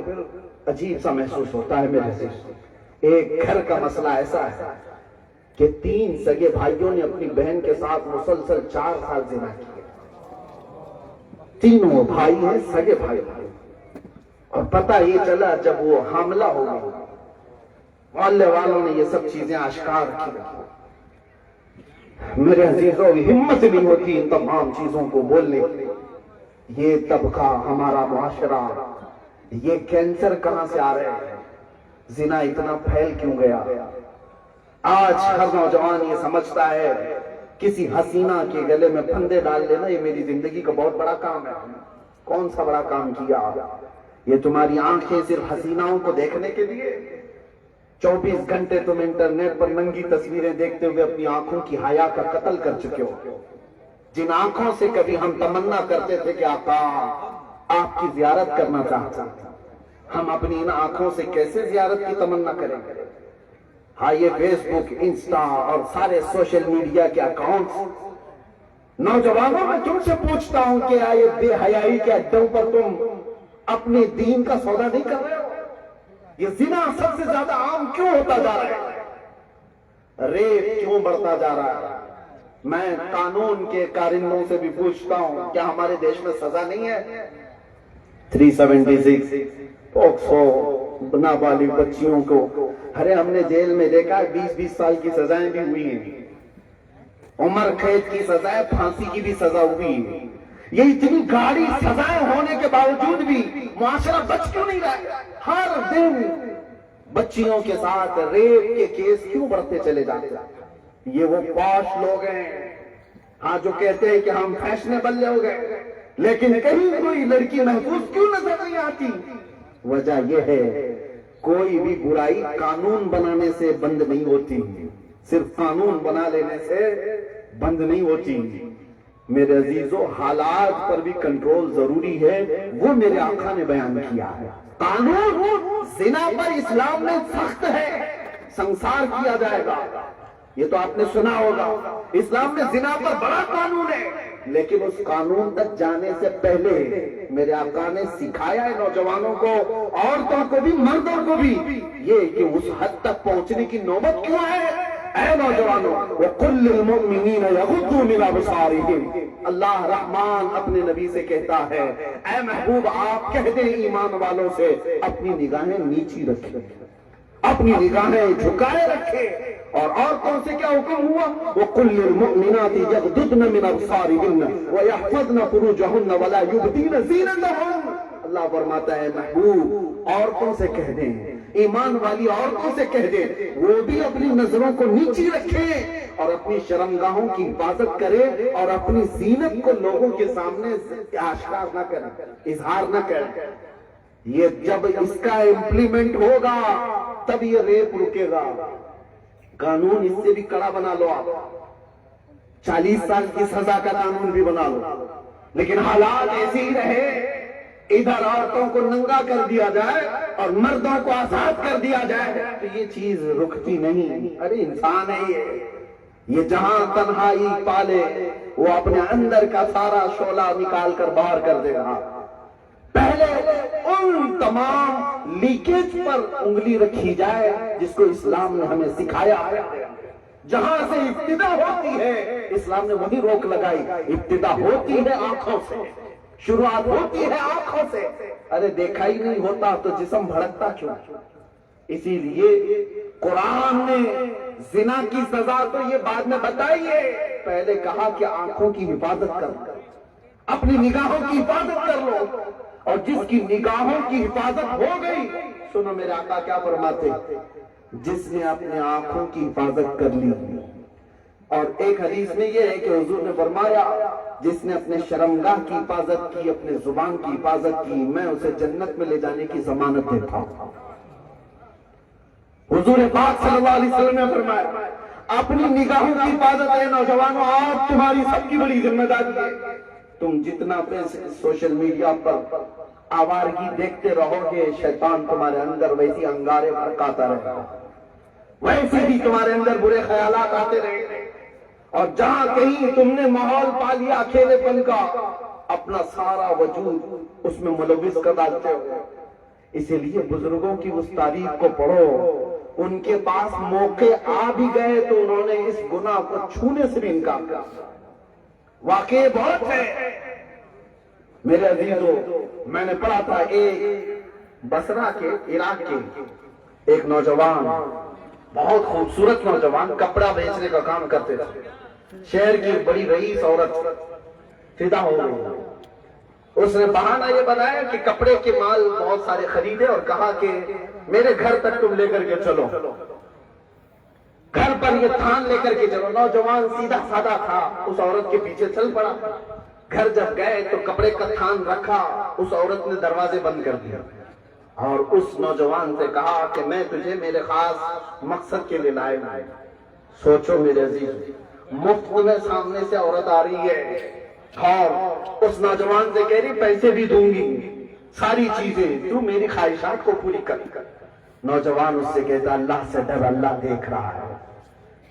عجیب سا محسوس ہوتا ہے میرے سے۔ ایک گھر کا مسئلہ ایسا ہے کہ 3 سگے بھائیوں نے اپنی بہن کے ساتھ مسلسل 4 سال زنا کیا، تینوں بھائی ہیں، سگے بھائی، اور پتہ یہ چلا جب وہ حاملہ ہو گئی، محلے والوں نے یہ سب چیزیں آشکار کی۔ میرے عزیزوں ہمت نہیں ہوتی ان تمام چیزوں کو بولنے کی۔ یہ طبقہ، ہمارا معاشرہ، یہ کینسر کہاں سے آ رہے ہیں؟ زنا اتنا پھیل کیوں گیا؟ آج ہر نوجوان یہ سمجھتا ہے کسی حسینہ کے گلے میں پھندے ڈال لینا یہ میری زندگی کا بہت بڑا کام ہے۔ کون سا بڑا کام کیا؟ یہ تمہاری آنکھیں صرف حسیناؤں کو دیکھنے کے لیے؟ 24 گھنٹے تم انٹرنیٹ پر ننگی تصویریں دیکھتے ہوئے اپنی آنکھوں کی حیا کا قتل کر چکے ہو۔ جن آنکھوں سے کبھی ہم تمنا کرتے تھے کہ آقا آپ کی زیارت کرنا چاہتا، ہم اپنی ان آنکھوں سے کیسے زیارت کی تمنا کریں گے؟ ہاں یہ فیس بک، انسٹا اور سارے سوشل میڈیا کے اکاؤنٹس، نوجوانوں میں تم سے پوچھتا ہوں کہ آئے بے حیائی کے اڈوں پر تم اپنے دین کا سودا نہیں کر رہے ہو؟ یہ زنا سب سے زیادہ عام کیوں ہوتا جا رہا ہے؟ ریپ کیوں بڑھتا جا رہا ہے؟ میں قانون کے کارندوں سے بھی پوچھتا ہوں کیا ہمارے دیش میں سزا نہیں ہے؟ 376 پوکسو نابالغ بچیوں کو، ارے ہم نے جیل میں دیکھا 20-20 سال کی سزائیں بھی ہوئی ہیں، عمر قید کی سزائیں، پھانسی کی بھی سزا ہوئی ہے۔ یہ اتنی گاڑی سزائیں ہونے کے باوجود بھی معاشرہ بچ کیوں نہیں رہا ہے؟ ہر دن بچیوں کے ساتھ ریپ کے کیس کیوں بڑھتے چلے جاتے ہیں؟ یہ وہ پاش لوگ ہیں ہاں جو کہتے ہیں کہ ہم فیشنیبل ہو گئے، لیکن کہیں کوئی لڑکی محفوظ کیوں نظر نہیں آتی؟ وجہ یہ ہے کوئی بھی برائی قانون بنانے سے بند نہیں ہوتی، صرف قانون بنا لینے سے بند نہیں ہوتی۔ میرے عزیزو حالات پر بھی کنٹرول ضروری ہے، وہ میرے آقا نے بیان کیا ہے۔ قانون زنا پر اسلام میں سخت ہے، سنسار کیا جائے گا، یہ تو آپ نے سنا ہوگا۔ اسلام میں زنا پر بڑا قانون ہے، لیکن اس قانون تک جانے سے پہلے میرے آقا نے سکھایا ہے نوجوانوں کو، عورتوں کو بھی مردوں کو بھی، یہ کہ اس حد تک پہنچنے کی نوبت کیوں ہے؟ اے نوجوانوں، وَقُلْ لِلْمُؤْمِنِينَ يَغُضُّوا مِنْ أَبْصَارِهِمْ، اللہ رحمان اپنے نبی سے کہتا ہے، اے محبوب آپ کہہ دیں ایمان والوں سے اپنی نگاہیں نیچی رکھیں، اپنی نگاہیں جھکائے رکھے۔ اور عورتوں سے کیا حکم ہوا؟ وَقُلْ لِلْمُؤْمِنَاتِ يَغْضُضْنَ مِنْ أَبْصَارِهِنَّ وَيَحْفَظْنَ فُرُوجَهُنَّ وَلَا يُبْدِينَ زِينَتَهُنَّ، اللہ فرماتا ہے محبوب عورتوں سے کہہ دیں، ایمان والی عورتوں سے کہہ دیں، وہ بھی اپنی نظروں کو نیچی رکھیں اور اپنی شرمگاہوں کی حفاظت کرے اور اپنی زینت کو لوگوں کے سامنے آشکار نہ کریں، اظہار نہ کریں۔ یہ جب اس کا امپلیمنٹ ہوگا تب یہ ریپ رکے گا۔ قانون اس سے بھی کڑا بنا لو، آپ 40 سال کی سزا کا قانون بھی بنا لو، لیکن حالات ایسے ہی رہے، ادھر عورتوں کو ننگا کر دیا جائے اور مردوں کو آزاد کر دیا جائے تو یہ چیز رکتی نہیں۔ ارے انسان ہے یہ جہاں تنہائی پالے وہ اپنے اندر کا سارا شعلہ نکال کر باہر کر دے گا۔ پہلے ان تمام لیکیج پر انگلی رکھی جائے جس کو اسلام نے ہمیں سکھایا ہے۔ جہاں سے ابتدا ہوتی ہے اسلام نے وہی روک لگائی، ابتدا ہوتی ہے آنکھوں سے، شروعات ہوتی ہے آنکھوں سے۔ ارے دیکھا ہی نہیں ہوتا تو جسم بھڑکتا کیوں؟ اسی لیے قرآن نے زنا کی سزا تو یہ بعد میں بتائی ہے، پہلے کہا کہ آنکھوں کی حفاظت کر، اپنی نگاہوں کی حفاظت کر لو، اور جس کی نگاہوں کی حفاظت ہو گئی، سنو میرے آقا کیا فرماتے، جس نے اپنے آنکھوں کی حفاظت کر لی، اور ایک حدیث میں یہ ہے کہ حضور نے فرمایا جس نے اپنے شرمگاہ کی حفاظت کی، اپنے زبان کی حفاظت کی، میں اسے جنت میں لے جانے کی ضمانت دیتا ہوں۔ حضور پاک صلی اللہ علیہ وسلم نے فرمایا اپنی نگاہوں کی حفاظت ہے نوجوانوں، آج تمہاری سب کی بڑی ذمہ داری ہے۔ تم جتنا سوشل میڈیا پر آوارگی دیکھتے رہو گے، شیطان تمہارے اندر ویسی انگارے بھڑکاتا رہے گا، ویسے بھی تمہارے اندر برے خیالات آتے رہے گے، اور جہاں کہیں تم نے ماحول پا لیا اکیلے پن کا، اپنا سارا وجود اس میں ملوث کر ڈالتے ہو۔ اسی لیے بزرگوں کی اس تاریخ کو پڑھو، ان کے پاس موقع آ بھی گئے تو انہوں نے اس گناہ کو چھونے سے بھی انکار کیا۔ واقعے بہت ہے میرے عزیزو، میں نے پڑھا تھا ایک بصرہ کے عراق کے ایک نوجوان، بہت خوبصورت نوجوان، کپڑا بیچنے کا کام کرتے تھے، شہر کی بڑی رئیس عورت فدا ہو گئی۔ اس نے بہانہ یہ بنایا کہ کپڑے کے مال بہت سارے خریدے اور کہا کہ میرے گھر تک تم لے کر کے چلو، گھر پر یہ تھان لے کر کے چلو۔ نوجوان سیدھا سادہ تھا، اس عورت کے پیچھے چل پڑا۔ گھر جب گئے تو کپڑے کا تھان رکھا، اس عورت نے دروازے بند کر دیا اور اس نوجوان سے کہا کہ میں تجھے میرے خاص مقصد کے لیے لائے ہوں۔ سوچو میرے عزیز، مفت میں سامنے سے عورت آ رہی ہے اور اس نوجوان سے کہہ رہی پیسے بھی دوں گی، ساری چیزیں، تو میری خواہشات کو پوری کر۔ نوجوان اس سے کہتا اللہ سے ڈر، اللہ دیکھ رہا ہے،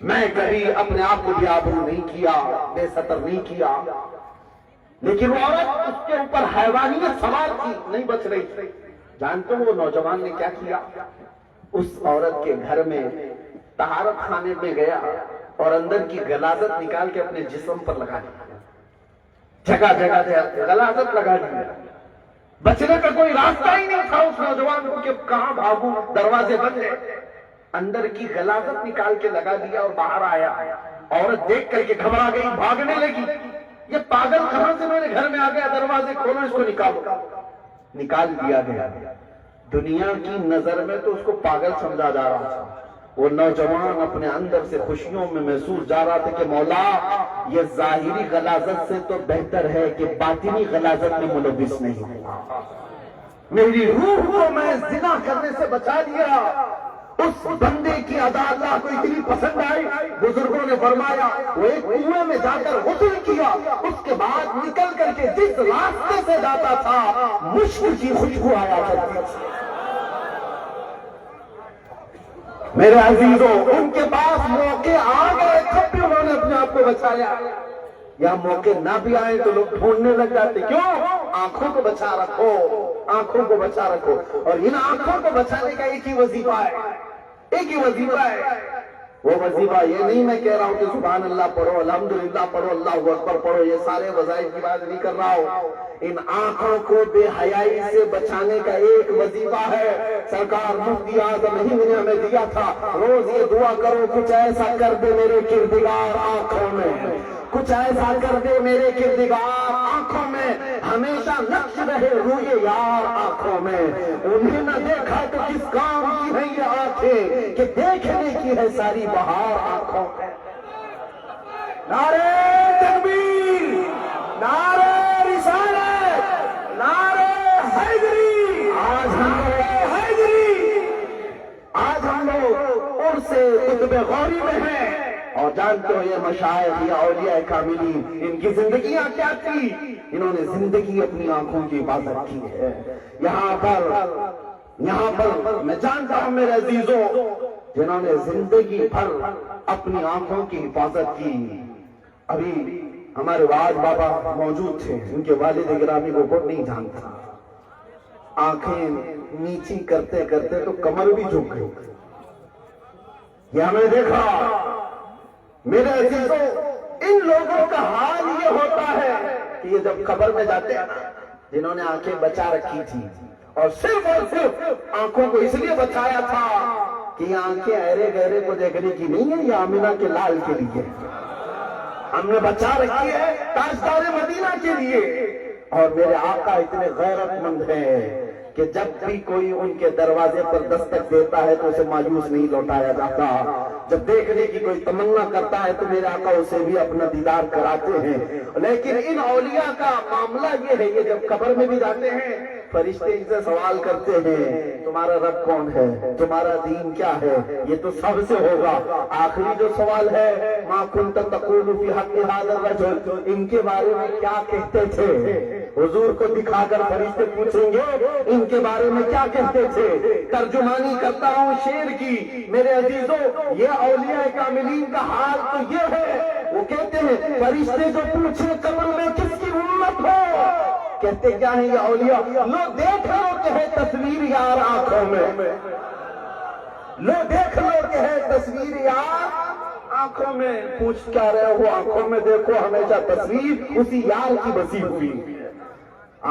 میں کبھی اپنے آپ کو بھی آبرو نہیں کیا، بے ستر نہیں کیا، لیکن وہ عورت اس کے اوپر حیوانیت سوار تھی، نہیں بچ رہی تھی۔ جانتے ہو وہ نوجوان نے کیا کیا؟ اس عورت کے گھر میں طہارت خانے میں گیا اور اندر کی غلاظت نکال کے اپنے جسم پر لگا دیا، جگہ جگہ غلاظت لگا دیا۔ بچنے کا کوئی راستہ ہی نہیں تھا اس نوجوان کو کہ کہاں بھاگوں، دروازے بند ہیں۔ اندر کی غلاظت نکال کے لگا دیا اور باہر آیا۔ عورت دیکھ کر کے گھبرا گئی، بھاگنے لگی، یہ پاگل کہاں سے میرے گھر میں آ گیا، دروازے کھولو، اس کو نکالو۔ نکال دیا گیا۔ دنیا کی نظر میں تو اس کو پاگل سمجھا جا رہا تھا، وہ نوجوان اپنے اندر سے خوشیوں میں محسوس جا رہا تھا کہ مولا یہ ظاہری غلاظت سے تو بہتر ہے کہ باطنی غلاظت میں ملوث نہیں ہوں۔ میری روح کو میں زنا کرنے سے بچا دیا، اس بندے کی ادا اللہ کو اتنی پسند آئی، بزرگوں نے فرمایا وہ ایک کنویں میں جا کر غسل کیا، اس کے بعد نکل کر کے جس راستے سے جاتا تھا مشک کی خوشبو آیا کرتی تھی۔ میرے عزیزوں، ان کے پاس موقع آ گئے تب بھی انہوں نے اپنے آپ کو بچایا۔ یا موقع نہ بھی آئے تو لوگ ڈھونڈنے لگ جاتے، کیوں؟ آنکھوں کو بچا رکھو، آنکھوں کو بچا رکھو۔ اور ان آنکھوں کو بچانے کا ایک ہی وظیفہ ہے، ایک ہی وظیفہ ہے۔ وہ وظیفہ یہ نہیں میں کہہ رہا ہوں کہ سبحان اللہ پڑھو، الحمدللہ پڑھو، اللہ اکبر پڑھو، یہ سارے وظائف کی بات نہیں کر رہا ہوں۔ ان آنکھوں کو بے حیائی سے بچانے کا ایک وظیفہ ہے، سرکار مفتی اعظم ہند نے ہمیں دیا تھا، روز یہ دعا کرو کچھ ایسا کر دے میرے کردگار آنکھوں میں، کچھ ایسا کر دے میرے کردگار آنکھوں میں، ہمیشہ نقش رہے روئے یار آنکھوں میں، انہیں نہ دیکھا تو کس کام کی ہے یہ آنکھیں کہ دیکھنے کی ہے ساری بہار آنکھوں میں۔ نعرہ تکبیر، نعرہ رسالت، نعرہ حیدری، آج ہم لوگ عرس قطب غوری میں ہیں، اور جانتے ہو یہ مشائخ یا اولیاء کاملین ان کی زندگیاں کیا تھی؟ انہوں نے زندگی اپنی آنکھوں کی حفاظت کی ہے۔ یہاں پر میں جانتا ہوں میرے عزیزوں، جنہوں نے زندگی بھر اپنی آنکھوں کی حفاظت کی۔ ابھی ہمارے واج بابا موجود تھے، ان کے والد گرامی کو کوئی نہیں جانتا، آنکھیں نیچی کرتے کرتے تو کمر بھی جھک گئی۔ یہ ہمیں دیکھا میرے عزیزوں، ان لوگوں کا حال یہ ہوتا ہے کہ یہ جب قبر میں جاتے ہیں، جنہوں نے آنکھیں بچا رکھی تھی اور صرف آنکھوں کو اس لیے بچایا تھا کہ یہ آنکھیں ایرے گہرے کو دیکھنے کی نہیں ہے، یہ آمینہ کے لال کے لیے ہم نے بچا رکھی ہے، تاجدار مدینہ کے لیے۔ اور میرے آقا اتنے غیرت مند ہیں کہ جب بھی کوئی ان کے دروازے پر دستک دیتا ہے تو اسے مایوس نہیں لوٹایا جاتا، جب دیکھنے کی کوئی تمنا کرتا ہے تو میرے آقا اسے بھی اپنا دیدار کراتے ہیں۔ لیکن ان اولیاء کا معاملہ یہ ہے، یہ جب قبر میں بھی جاتے ہیں فرشتے ان سے سوال کرتے ہیں تمہارا رب کون ہے، تمہارا دین کیا ہے، یہ تو سب سے ہوگا۔ آخری جو سوال ہے ما کنت تقول فی حق ھذا الرجل، ان کے بارے میں کیا کہتے تھے؟ حضور کو دکھا کر فرشتے پوچھیں گے ان کے بارے میں کیا کہتے تھے۔ ترجمانی کرتا ہوں شعر کی میرے عزیزوں، یہ اولیاء کاملین کا حال تو یہ ہے، وہ کہتے ہیں فرشتے جو پوچھے قبر میں کس کی امت ہو، کہتے کیا ہیں یہ اولیاء، لو دیکھ لو کہ ہے تصویر یار آنکھوں میں، لو دیکھ لو کہ ہے تصویر یار آنکھوں میں۔ پوچھ کیا رہے ہو، آنکھوں میں دیکھو ہمیشہ تصویر اسی یار کی بسی ہوئی۔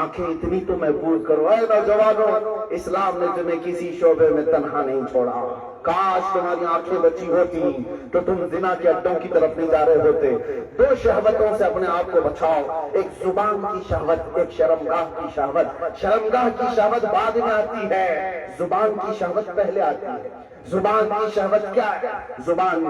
آنکھیں اتنی تو محفوظ کرو۔ اے نوجوانوں، اسلام نے تمہیں کسی شعبے میں تنہا نہیں چھوڑا۔ کاش تمہاری آنکھیں بچی ہوتی تو تم زنا کے اڈوں کی طرف نہیں جا رہے ہوتے۔ دو شہوتوں سے اپنے آپ کو بچاؤ، ایک زبان کی شہوت، ایک شرمگاہ کی شہوت۔ شرمگاہ کی شہوت بعد میں آتی ہے، زبان کی شہوت پہلے آتی ہے۔ زبان کی شہوت کیا ہے؟ زبان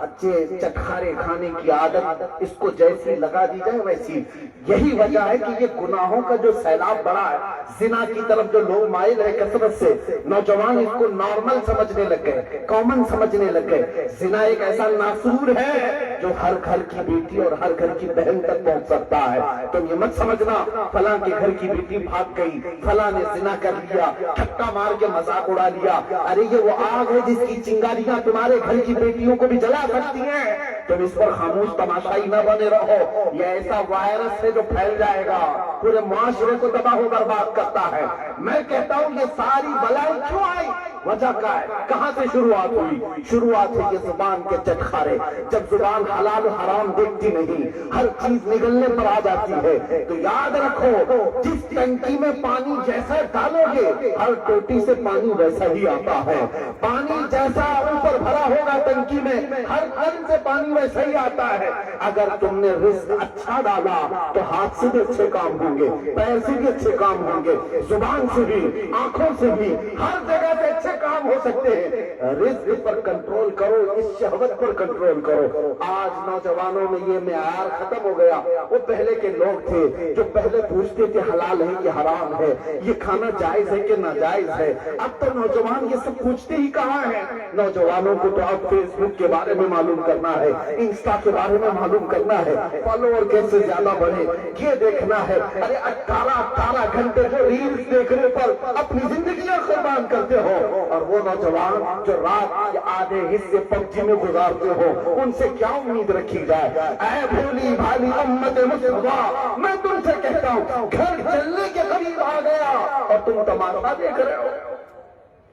اچھے چٹخارے کھانے کی عادت، اس کو جیسی لگا دی جائے ویسی۔ یہی وجہ ہے کہ یہ گناہوں کا جو سیلاب بڑا ہے، زنا کی طرف جو لوگ مائل ہے کثرت سے، نوجوان اس کو نارمل سمجھنے لگ گئے، کامن سمجھنے لگ گئے۔ زنا ایک ایسا ناسور ہے جو ہر گھر کی بیٹی اور ہر گھر کی بہن تک پہنچ سکتا ہے۔ تم یہ مت سمجھنا فلاں کے گھر کی بیٹی بھاگ گئی، فلاں نے زنا کر لیا، ٹھٹا مار کے مذاق اڑا لیا، ارے یہ وہ آگ ہے جس کی چنگاریاں تمہارے گھر کی بیٹیوں کو بھی جلا سکتی ہیں۔ تم اس پر خاموش تماشائی نہ بنے رہو، یہ ایسا وائرس ہے جو پھیل جائے گا، پورے معاشرے کو تباہ و برباد کرتا ہے۔ میں کہتا ہوں یہ ساری بلائی کیوں آئی؟ وجہ کیا ہے؟ کہاں سے شروعات ہوئی؟ شروعات ہے یہ زبان کے چٹخارے۔ جب زبان حلال و حرام دیکھتی نہیں، ہر چیز نگلنے پر آ جاتی ہے، تو یاد رکھو جس ٹنکی میں پانی جیسا ڈالو گے ہر ٹوٹی سے پانی ویسا ہی آتا ہے۔ پانی جیسا اوپر بھرا ہوگا ٹنکی میں، ہر کن سے پانی ویسا ہی آتا ہے۔ اگر تم نے رزق اچھا ڈالا تو ہاتھ سے بھی اچھے کام ہوں گے، پیر سے بھی اچھے کام ہوں گے، زبان سے بھی، آنکھوں سے بھی، ہر جگہ سے اچھے کام کام ہو سکتے ہیں. رزق پر کنٹرول کرو, اس شہوت پر کنٹرول کرو. آج نوجوانوں میں یہ معیار ختم ہو گیا. وہ پہلے کے لوگ تھے جو پہلے پوچھتے تھے حلال ہے کہ حرام ہے, یہ کھانا جائز ہے کہ ناجائز ہے. اب تو نوجوان یہ سب پوچھتے ہی کہاں ہیں. نوجوانوں کو تو اب فیس بک کے بارے میں معلوم کرنا ہے, انسٹا کے بارے میں معلوم کرنا ہے, فالوور کیسے زیادہ بڑھے یہ دیکھنا ہے. ارے 18 گھنٹے جو ریلز دیکھنے پر اپنی زندگیاں قربان کرتے ہو, اور وہ نوجوان جو رات کے آدھے حصے پبجی میں گزارتے ہو, ان سے کیا امید رکھی جائے. اے بھولی بھالی امت مصطفیٰ, میں تم سے کہتا ہوں گھر چلنے کے قریب آ گیا اور تم تماشا دیکھ رہے ہو.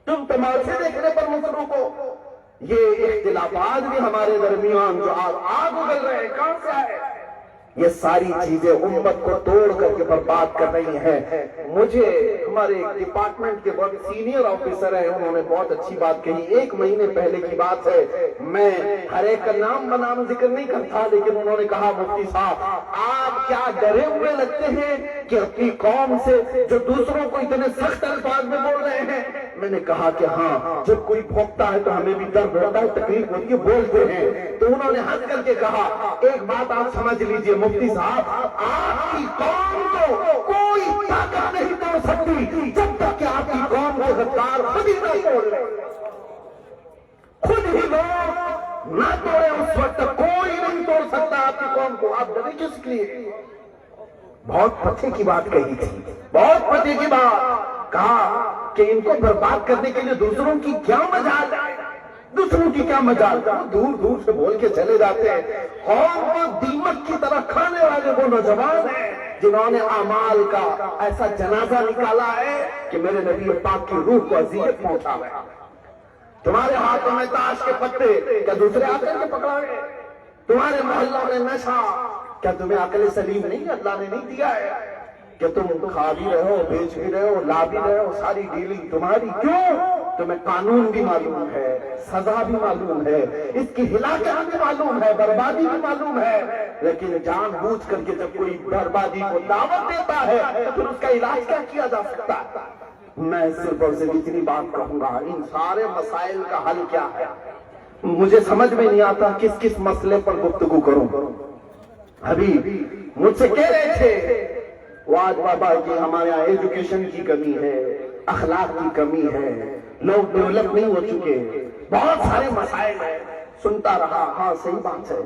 تم تماشے دیکھنے پر مصروف ہو. یہ اختلافات بھی ہمارے درمیان جو آگ اگل رہے ہیں کہاں سے آئے؟ یہ ساری چیزیں امت کو توڑ کر کے برباد کر رہی ہیں. مجھے ہمارے ڈپارٹمنٹ کے بہت سینئر آفیسر ہیں, انہوں نے بہت اچھی بات کہی. 1 مہینے پہلے کی بات ہے, میں ہر ایک کا نام بنام ذکر نہیں کرتا, لیکن انہوں نے کہا مفتی صاحب آپ کیا ڈرے ہوئے لگتے ہیں کہ اپنی قوم سے جو دوسروں کو اتنے سخت الفاظ میں بول رہے ہیں. میں نے کہا کہ ہاں, جب کوئی بھوکتا ہے تو ہمیں بھی درد ہوتا ہے, تکلیف ہوتی ہے, بولتے ہیں. تو انہوں نے ہنس کر کے کہا ایک بات آپ سمجھ لیجئے مفتی صاحب, آپ کی قوم کو کوئی طاقت نہیں توڑ سکتی جب تک کہ آپ کی قوم کے غدار خود ہی نہیں توڑ لیں. خود ہی لوگ نہ توڑے اس وقت تک کوئی نہیں توڑ سکتا آپ کی قوم کو. آپ ڈرے کس لیے؟ بہت پتے کی بات کہی تھی, بہت پتے کی بات. کہا کہ ان کو برباد کرنے کے لیے دوسروں کی کیا مجال ہے, دوسروں کی کیا مجال. دور دور سے بول کے چلے جاتے ہیں. قوم کو دیمک کی طرح کھانے والے وہ نوجوان ہیں جنہوں نے اعمال کا ایسا جنازہ نکالا ہے کہ میرے نبی پاک کی روح کو اذیت پہنچا ہے. تمہارے ہاتھوں میں تاش کے پتے, کیا دوسرے آ کر کے پکڑائے؟ تمہارے محلوں میں نشہ, کیا تمہیں عقل سلیم نہیں, اللہ نے نہیں دیا ہے کہ تم کھا بھی رہے ہو, بیچ بھی رہے ہو, لا بھی رہے ہو, ساری ڈیلنگ تمہاری. کیوں؟ تمہیں قانون بھی معلوم ہے, سزا بھی معلوم ہے, اس کی ہلاکت بھی معلوم ہے, بربادی بھی معلوم ہے, لیکن جان بوجھ کر کے جب کوئی بربادی کو دعوت دیتا ہے تو پھر اس کا علاج کیا کیا جا سکتا ہے؟ میں صرف اور صرف اتنی بات کہوں گا, ان سارے مسائل کا حل کیا ہے مجھے سمجھ میں نہیں آتا کس مسئلے پر گفتگو کروں. ابھی مجھ سے کہہ رہے تھے واج بابا کہ ہمارے یہاں ایجوکیشن کی کمی ہے, اخلاق کی کمی ہے, لوگ ڈیولپ نہیں ہو چکے, بہت سارے مسائل ہیں. سنتا رہا, ہاں صحیح بات ہے,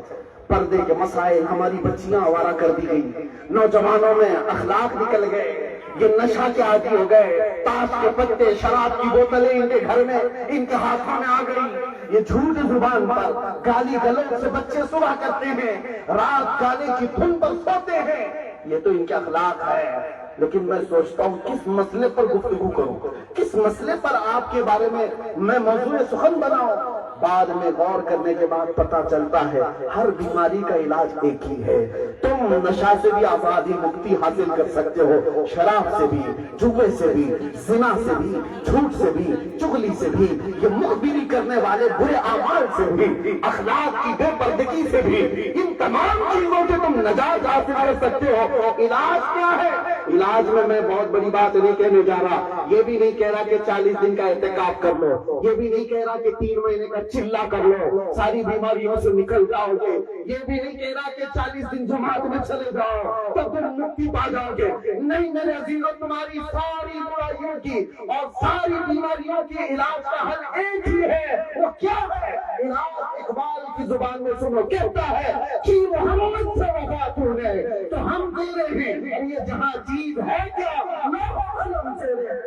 پردے کے مسائل, ہماری بچیاں آوارہ کر دی گئی, نوجوانوں میں اخلاق نکل گئے, یہ نشہ کے عادی ہو گئے, تاش کے پتے, شراب کی بوتلیں ان کے گھر میں, ان کے ہاتھوں میں آ گئی. یہ جھوٹ زبان پر گالی گلوچ سے بچے صبح کرتے ہیں, رات گانے کی دھن پر سوتے ہیں. یہ تو ان کے اخلاق ہے. لیکن میں سوچتا ہوں کس مسئلے پر گفتگو کروں, کس مسئلے پر آپ کے بارے میں میں موضوع سخن بناؤں. بعد میں غور کرنے کے بعد پتا چلتا ہے ہر بیماری کا علاج ایک ہی ہے. تم نشہ سے بھی آزادی مکتی حاصل کر سکتے ہو, شراب سے بھی, جوے سے بھی, زنا سے بھی, جھوٹ سے بھی, چغلی سے بھی, یہ مخبری کرنے والے برے اعمال سے بھی, اخلاق کی بے پردگی سے بھی, ان تمام چیزوں سے تم نجات حاصل کر سکتے ہو. علاج کیا ہے؟ علاج میں بہت بڑی بات نہیں کہنے جا رہا, یہ بھی نہیں کہہ رہا کہ 40 دن کا اعتکاف کر لو, یہ بھی نہیں کہہ رہا کہ 3 مہینے کا چلا کر لو, ساری بیماریوں سے نکل جاؤ گے, یہ بھی نہیں کہہ رہا کہ 40 دن جماعت میں چلے جاؤ تب تم مکتی پا جاؤ گے. نہیں میرے عزیزوں, تمہاری ساری برائیوں کی اور ساری بیماریوں کے علاج کا حل ایک ہی ہے. وہ کیا ہے؟ علاج اقبال کی زبان میں سنو, کہتا ہے کہ محمد سے وفا تو ہے تو ہم دے رہے ہیں, یہ جہاں چیز ہے کیا ہم سے رہے.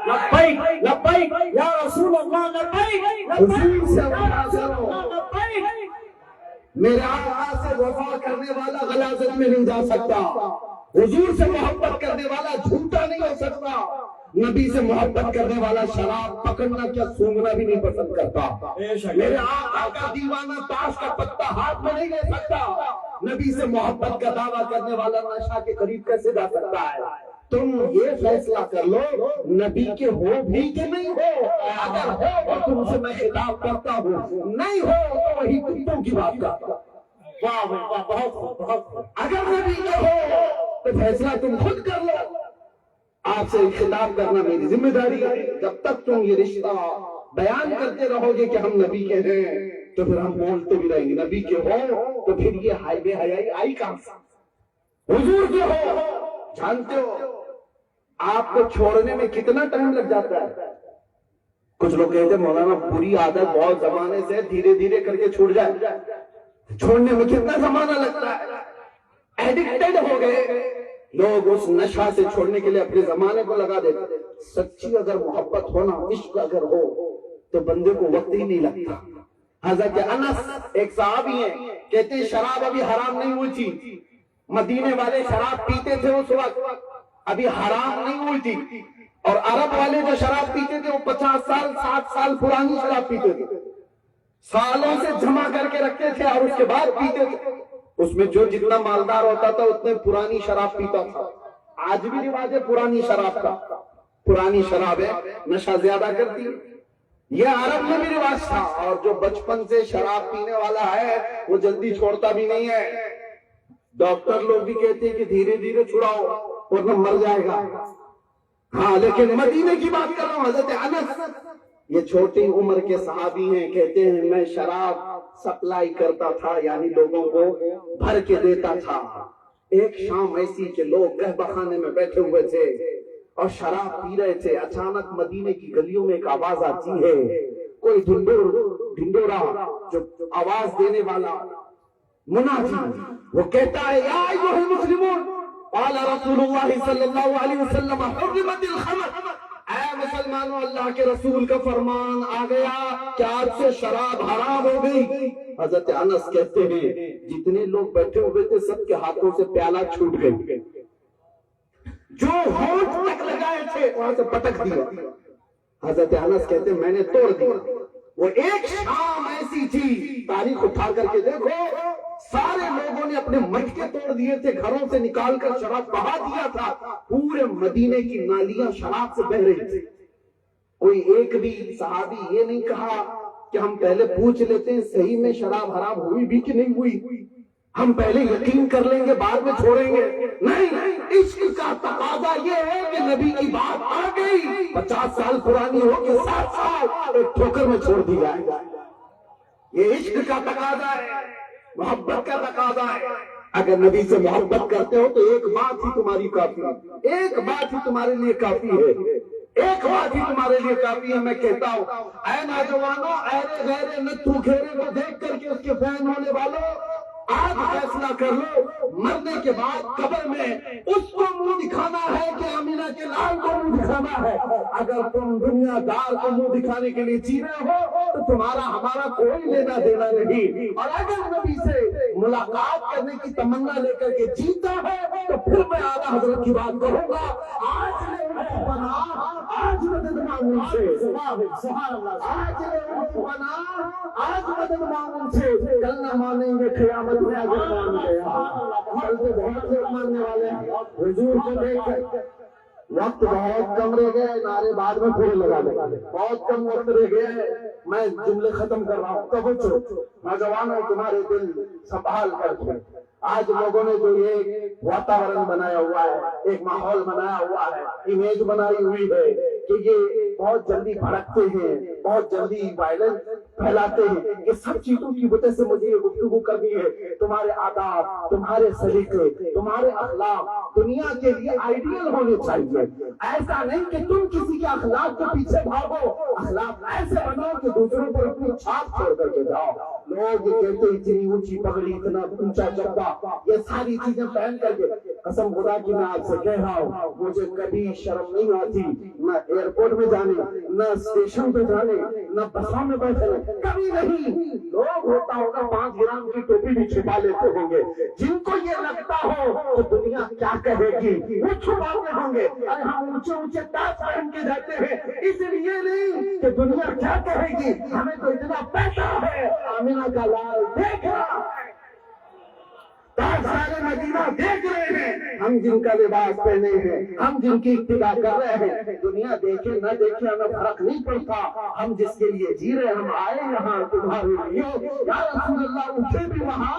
لبیک لبیک یا رسول اللہ, لبیک حضور سے وفا کرو. لبیک. میرے آقا سے وفا کرنے والا غلاظت میں نہیں جا سکتا, حضور سے محبت کرنے والا جھوٹا نہیں ہو سکتا, نبی سے محبت کرنے والا شراب پکڑنا کیا سونگنا بھی نہیں پسند کرتا. میرے آقا کا دیوانہ تاش کا پتا ہاتھ میں نہیں لے سکتا, نبی سے محبت کا دعویٰ کرنے والا نشہ کے قریب کیسے جا سکتا ہے. تم یہ فیصلہ کر لو نبی کے ہو بھی کہ نہیں ہو. اگر ہو تو تم سے میں خطاب کرتا ہوں, نہیں ہو تو وہی کتوں کی بات کرتا. واہ واہ, بہت خوب, بہت خوب. اگر نبی کے ہو تو فیصلہ تم خود کر لو, آپ سے خطاب کرنا میری ذمہ داری ہے. جب تک تم یہ رشتہ بیان کرتے رہو گے کہ ہم نبی کے ہیں تو پھر ہم بولتے بھی رہیں گے نبی کے ہو تو پھر یہ ہائی بے حیائی آئی کہاں سے؟ حضور کے ہو. جانتے ہو آپ کو چھوڑنے میں کتنا ٹائم لگ جاتا ہے؟ کچھ لوگ کہتے ہیں مولانا بری عادت بہت زمانے سے دھیرے دھیرے کر کے چھوٹ جائے. چھوڑنے میں کتنا زمانہ لگتا ہے؟ ایڈکٹڈ ہو گئے لوگ اس نشہ سے چھوڑنے کے لیے اپنے زمانے کو لگا دیتے. سچی اگر محبت ہونا عشق اگر ہو تو بندے کو وقت ہی نہیں لگتا. حضرت انس ایک صحابی ہیں کہتے ہیں شراب ابھی حرام نہیں ہوئی تھی. مدینے والے شراب پیتے تھے اس وقت ابھی حرام نہیں ہوئی تھی. اور عرب والے جو شراب پیتے تھے وہ 50 سال 60 سال پرانی شراب پیتے تھے. سالوں سے جمع کر کے رکھتے تھے اور اس کے بعد پیتے تھے. اس میں جو جتنا مالدار ہوتا تھا اتنے پرانی شراب پیتا تھا. آج بھی رواج ہے پرانی شراب کا. پرانی شراب ہے نشہ زیادہ کرتی ہے. یہ عرب میں بھی رواج تھا. اور جو بچپن سے شراب پینے والا ہے وہ جلدی چھوڑتا بھی نہیں ہے. ڈاکٹر لوگ بھی کہتے ہیں کہ دھیرے دھیرے چھڑاؤ ورنہ مر جائے گا. ہاں لیکن مدینے کی بات کر رہا ہوں. حضرت انس یہ چھوٹی عمر کے صحابی ہیں کہتے ہیں میں شراب سپلائی کرتا تھا یعنی لوگوں کو بھر کے دیتا تھا. ایک شام ایسی کہ لوگ قہوہ خانے میں بیٹھے ہوئے تھے اور شراب پی رہے تھے. اچانک مدینے کی گلیوں میں ایک آواز آتی ہے. کوئی ڈھنڈورا جو آواز دینے والا منادی وہ کہتا ہے یا ایھا المسلمون قال رسول اللہ صلی اللہ علیہ وسلم حرمت الخمر. اے مسلمانوں اللہ کے رسول کا فرمان آ گیا کہ آج سے شراب حرام ہو گئی. حضرت انس کہتے ہیں جتنے لوگ بیٹھے ہوئے تھے سب کے ہاتھوں سے پیالہ چھوٹ گئی. جو ہونٹ تک لگائے تھے وہاں سے پٹک دیا. حضرت انس کہتے ہیں میں نے توڑ دیا. وہ ایک شام ایسی تھی تاریخ اٹھا کر کے دیکھو سارے لوگوں نے اپنے مٹکے توڑ دیے تھے گھروں سے نکال کر شراب بہا دیا تھا. پورے مدینے کی نالیاں شراب سے بہ رہی تھی. کوئی ایک بھی صحابی یہ نہیں کہا کہ ہم پہلے پوچھ لیتے ہیں صحیح میں شراب حرام ہوئی بھی کہ نہیں ہوئی, ہم پہلے یقین کر لیں گے بعد میں چھوڑیں گے. نہیں, عشق کا تقاضا یہ ہے کہ نبی کی بات آ گئی 50 سال پرانی ہو کے 7 سال ایک ٹھوکر میں چھوڑ دی جائے گا. یہ عشق کا تقاضا ہے, محبت کا تقاضا ہے. اگر نبی سے محبت کرتے ہو تو ایک بات ہی تمہاری کافی ہے, ایک بات ہی تمہارے لیے کافی ہے, ایک بات ہی تمہارے لیے کافی ہے. میں کہتا ہوں اے نوجوانوں, ایرے غیرے نتھو گھیرے کو دیکھ کر کے اس کے فین ہونے والوں آج فیصلہ کر لو مرنے کے بعد قبر میں اس کو منہ دکھانا ہے کہ امینہ کے لال کو منہ دکھانا ہے. اگر تم دنیا دار کو منہ دکھانے کے لیے جی رہے ہو تو تمہارا ہمارا کوئی لینا دینا نہیں. اور اگر نبی سے ملاقات کرنے کی تمنا لے کر کے جیتا ہے تو پھر میں اعلیٰ حضرت کی بات کروں گا. آج لے بنا آج مدد مانگوں سے, آج لے بنا آج مدد مانگوں سے, کل نہ مانیں گے قیامت میں اگر مان گیا. کل تو بہت لوگ ماننے والے ہیں. حضور کو دیکھ کر وقت بہت کم رہ گئے, نعرے بعد میں پورے لگا دیں, بہت کم وقت رہ گئے. میں جملے ختم کر رہا ہوں. توجہ نوجوانوں, تمہارے دل سنبھال کر کے آج لوگوں نے جو یہ واتاورن بنایا ہوا ہے, ایک ماحول بنایا ہوا ہے, امیج بنائی ہوئی ہے کہ یہ بہت جلدی بھڑکتے ہیں, بہت جلدی وائلنس پھیلاتے ہیں. یہ سب چیزوں کی وجہ سے مجھے یہ گفتگو کرنی ہے. تمہارے آداب, تمہارے سلیقے, تمہارے اخلاق دنیا کے لیے آئیڈیل ہونے چاہیے. ایسا نہیں کہ تم کسی کے اخلاق کے پیچھے بھاگو, اخلاق ایسے بناؤ کہ دوسروں پر اپنی چھاپ چھوڑ کر کے جاؤ. لوگ یہ کہتے اتنی اونچی پگڑی, اتنا اونچا جبہ, یہ ساری چیزیں پہن کر کے, قسم خدا کی میں آپ سے کہہ رہا ہوں مجھے کبھی شرم نہیں آتی نہ ایئرپورٹ میں جانے, نہ اسٹیشن پہ جانے, نہ بسوں میں بیٹھنے, کبھی نہیں. لوگ ہوتا ہوگا 5 گرام کی ٹوپی بھی چھپا لیتے ہوں گے. جن کو یہ لگتا ہو تو دنیا کیا کہے گی وہ چھپاتے ہوں گے. ارے ہم اونچے اونچے تاج پہن کے جاتے ہیں اس لیے نہیں کہ دنیا کیا کہے گی, ہمیں تو اتنا پیسہ ہے. آمینہ کا لال دیکھ رہا ہے, سارے مدینہ دیکھ رہے ہیں, ہم جن کا لباس پہنے ہیں, ہم جن کی اتباع کر رہے ہیں. دنیا دیکھے نہ دیکھے ہمیں فرق نہیں پڑتا. ہم جس کے لیے جی رہے, ہم آئے یہاں تمہارے لیے. یا رسول اللہ اٹھے بھی وہاں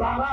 12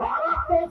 1200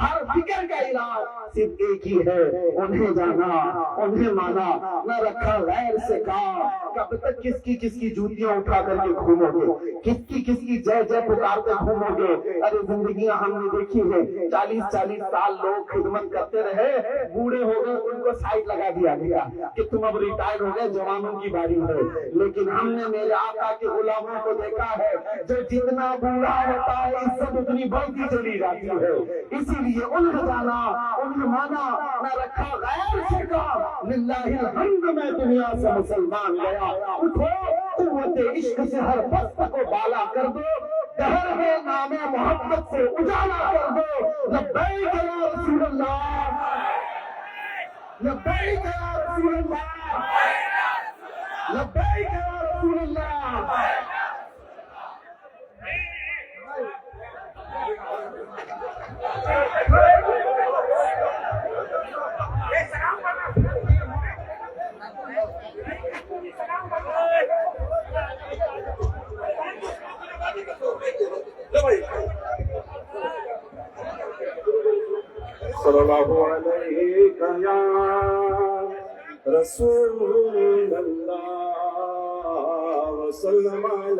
ہر فکر کا علاج صرف ایک ہی ہے، انہیں جانا، انہیں مانا، نہ رکھا غیر سے کام۔ کب تک کس کی جوتیاں اٹھا کر کے گھومو گے، کس کی جے جے پکارتے گھومو گے؟ ارے زندگیاں ہم نے دیکھی ہے، 40 سال لوگ خدمت کرتے رہے، بوڑھے ہو گئے، ان کو سائڈ لگا دیا گیا کہ تم اب ریٹائر ہو گئے، جوانوں کی باری ہے۔ لیکن ہم نے میرے آقا کے غلاموں کو دیکھا ہے، جو جتنا بوڑھا ہوتا ہے عزت اتنی بڑھتی چلی جاتی ہے۔ اسی لیے انہیں جانا، انہیں مانا، نہ رکھا غیر سے کام۔ للہ الحمد میں دنیا سے مسلمان گیا، اٹھو قوت عشق سے ہر پست کو بالا کر دو، دہر میں نام محبت سے اجالا کر دو۔ لبیک یا رسول اللہ، لبیک یا رسول اللہ، لبیک یا رسول اللہ۔ صلی اللہ علیہ یا رسول اللہ وسلم علیہ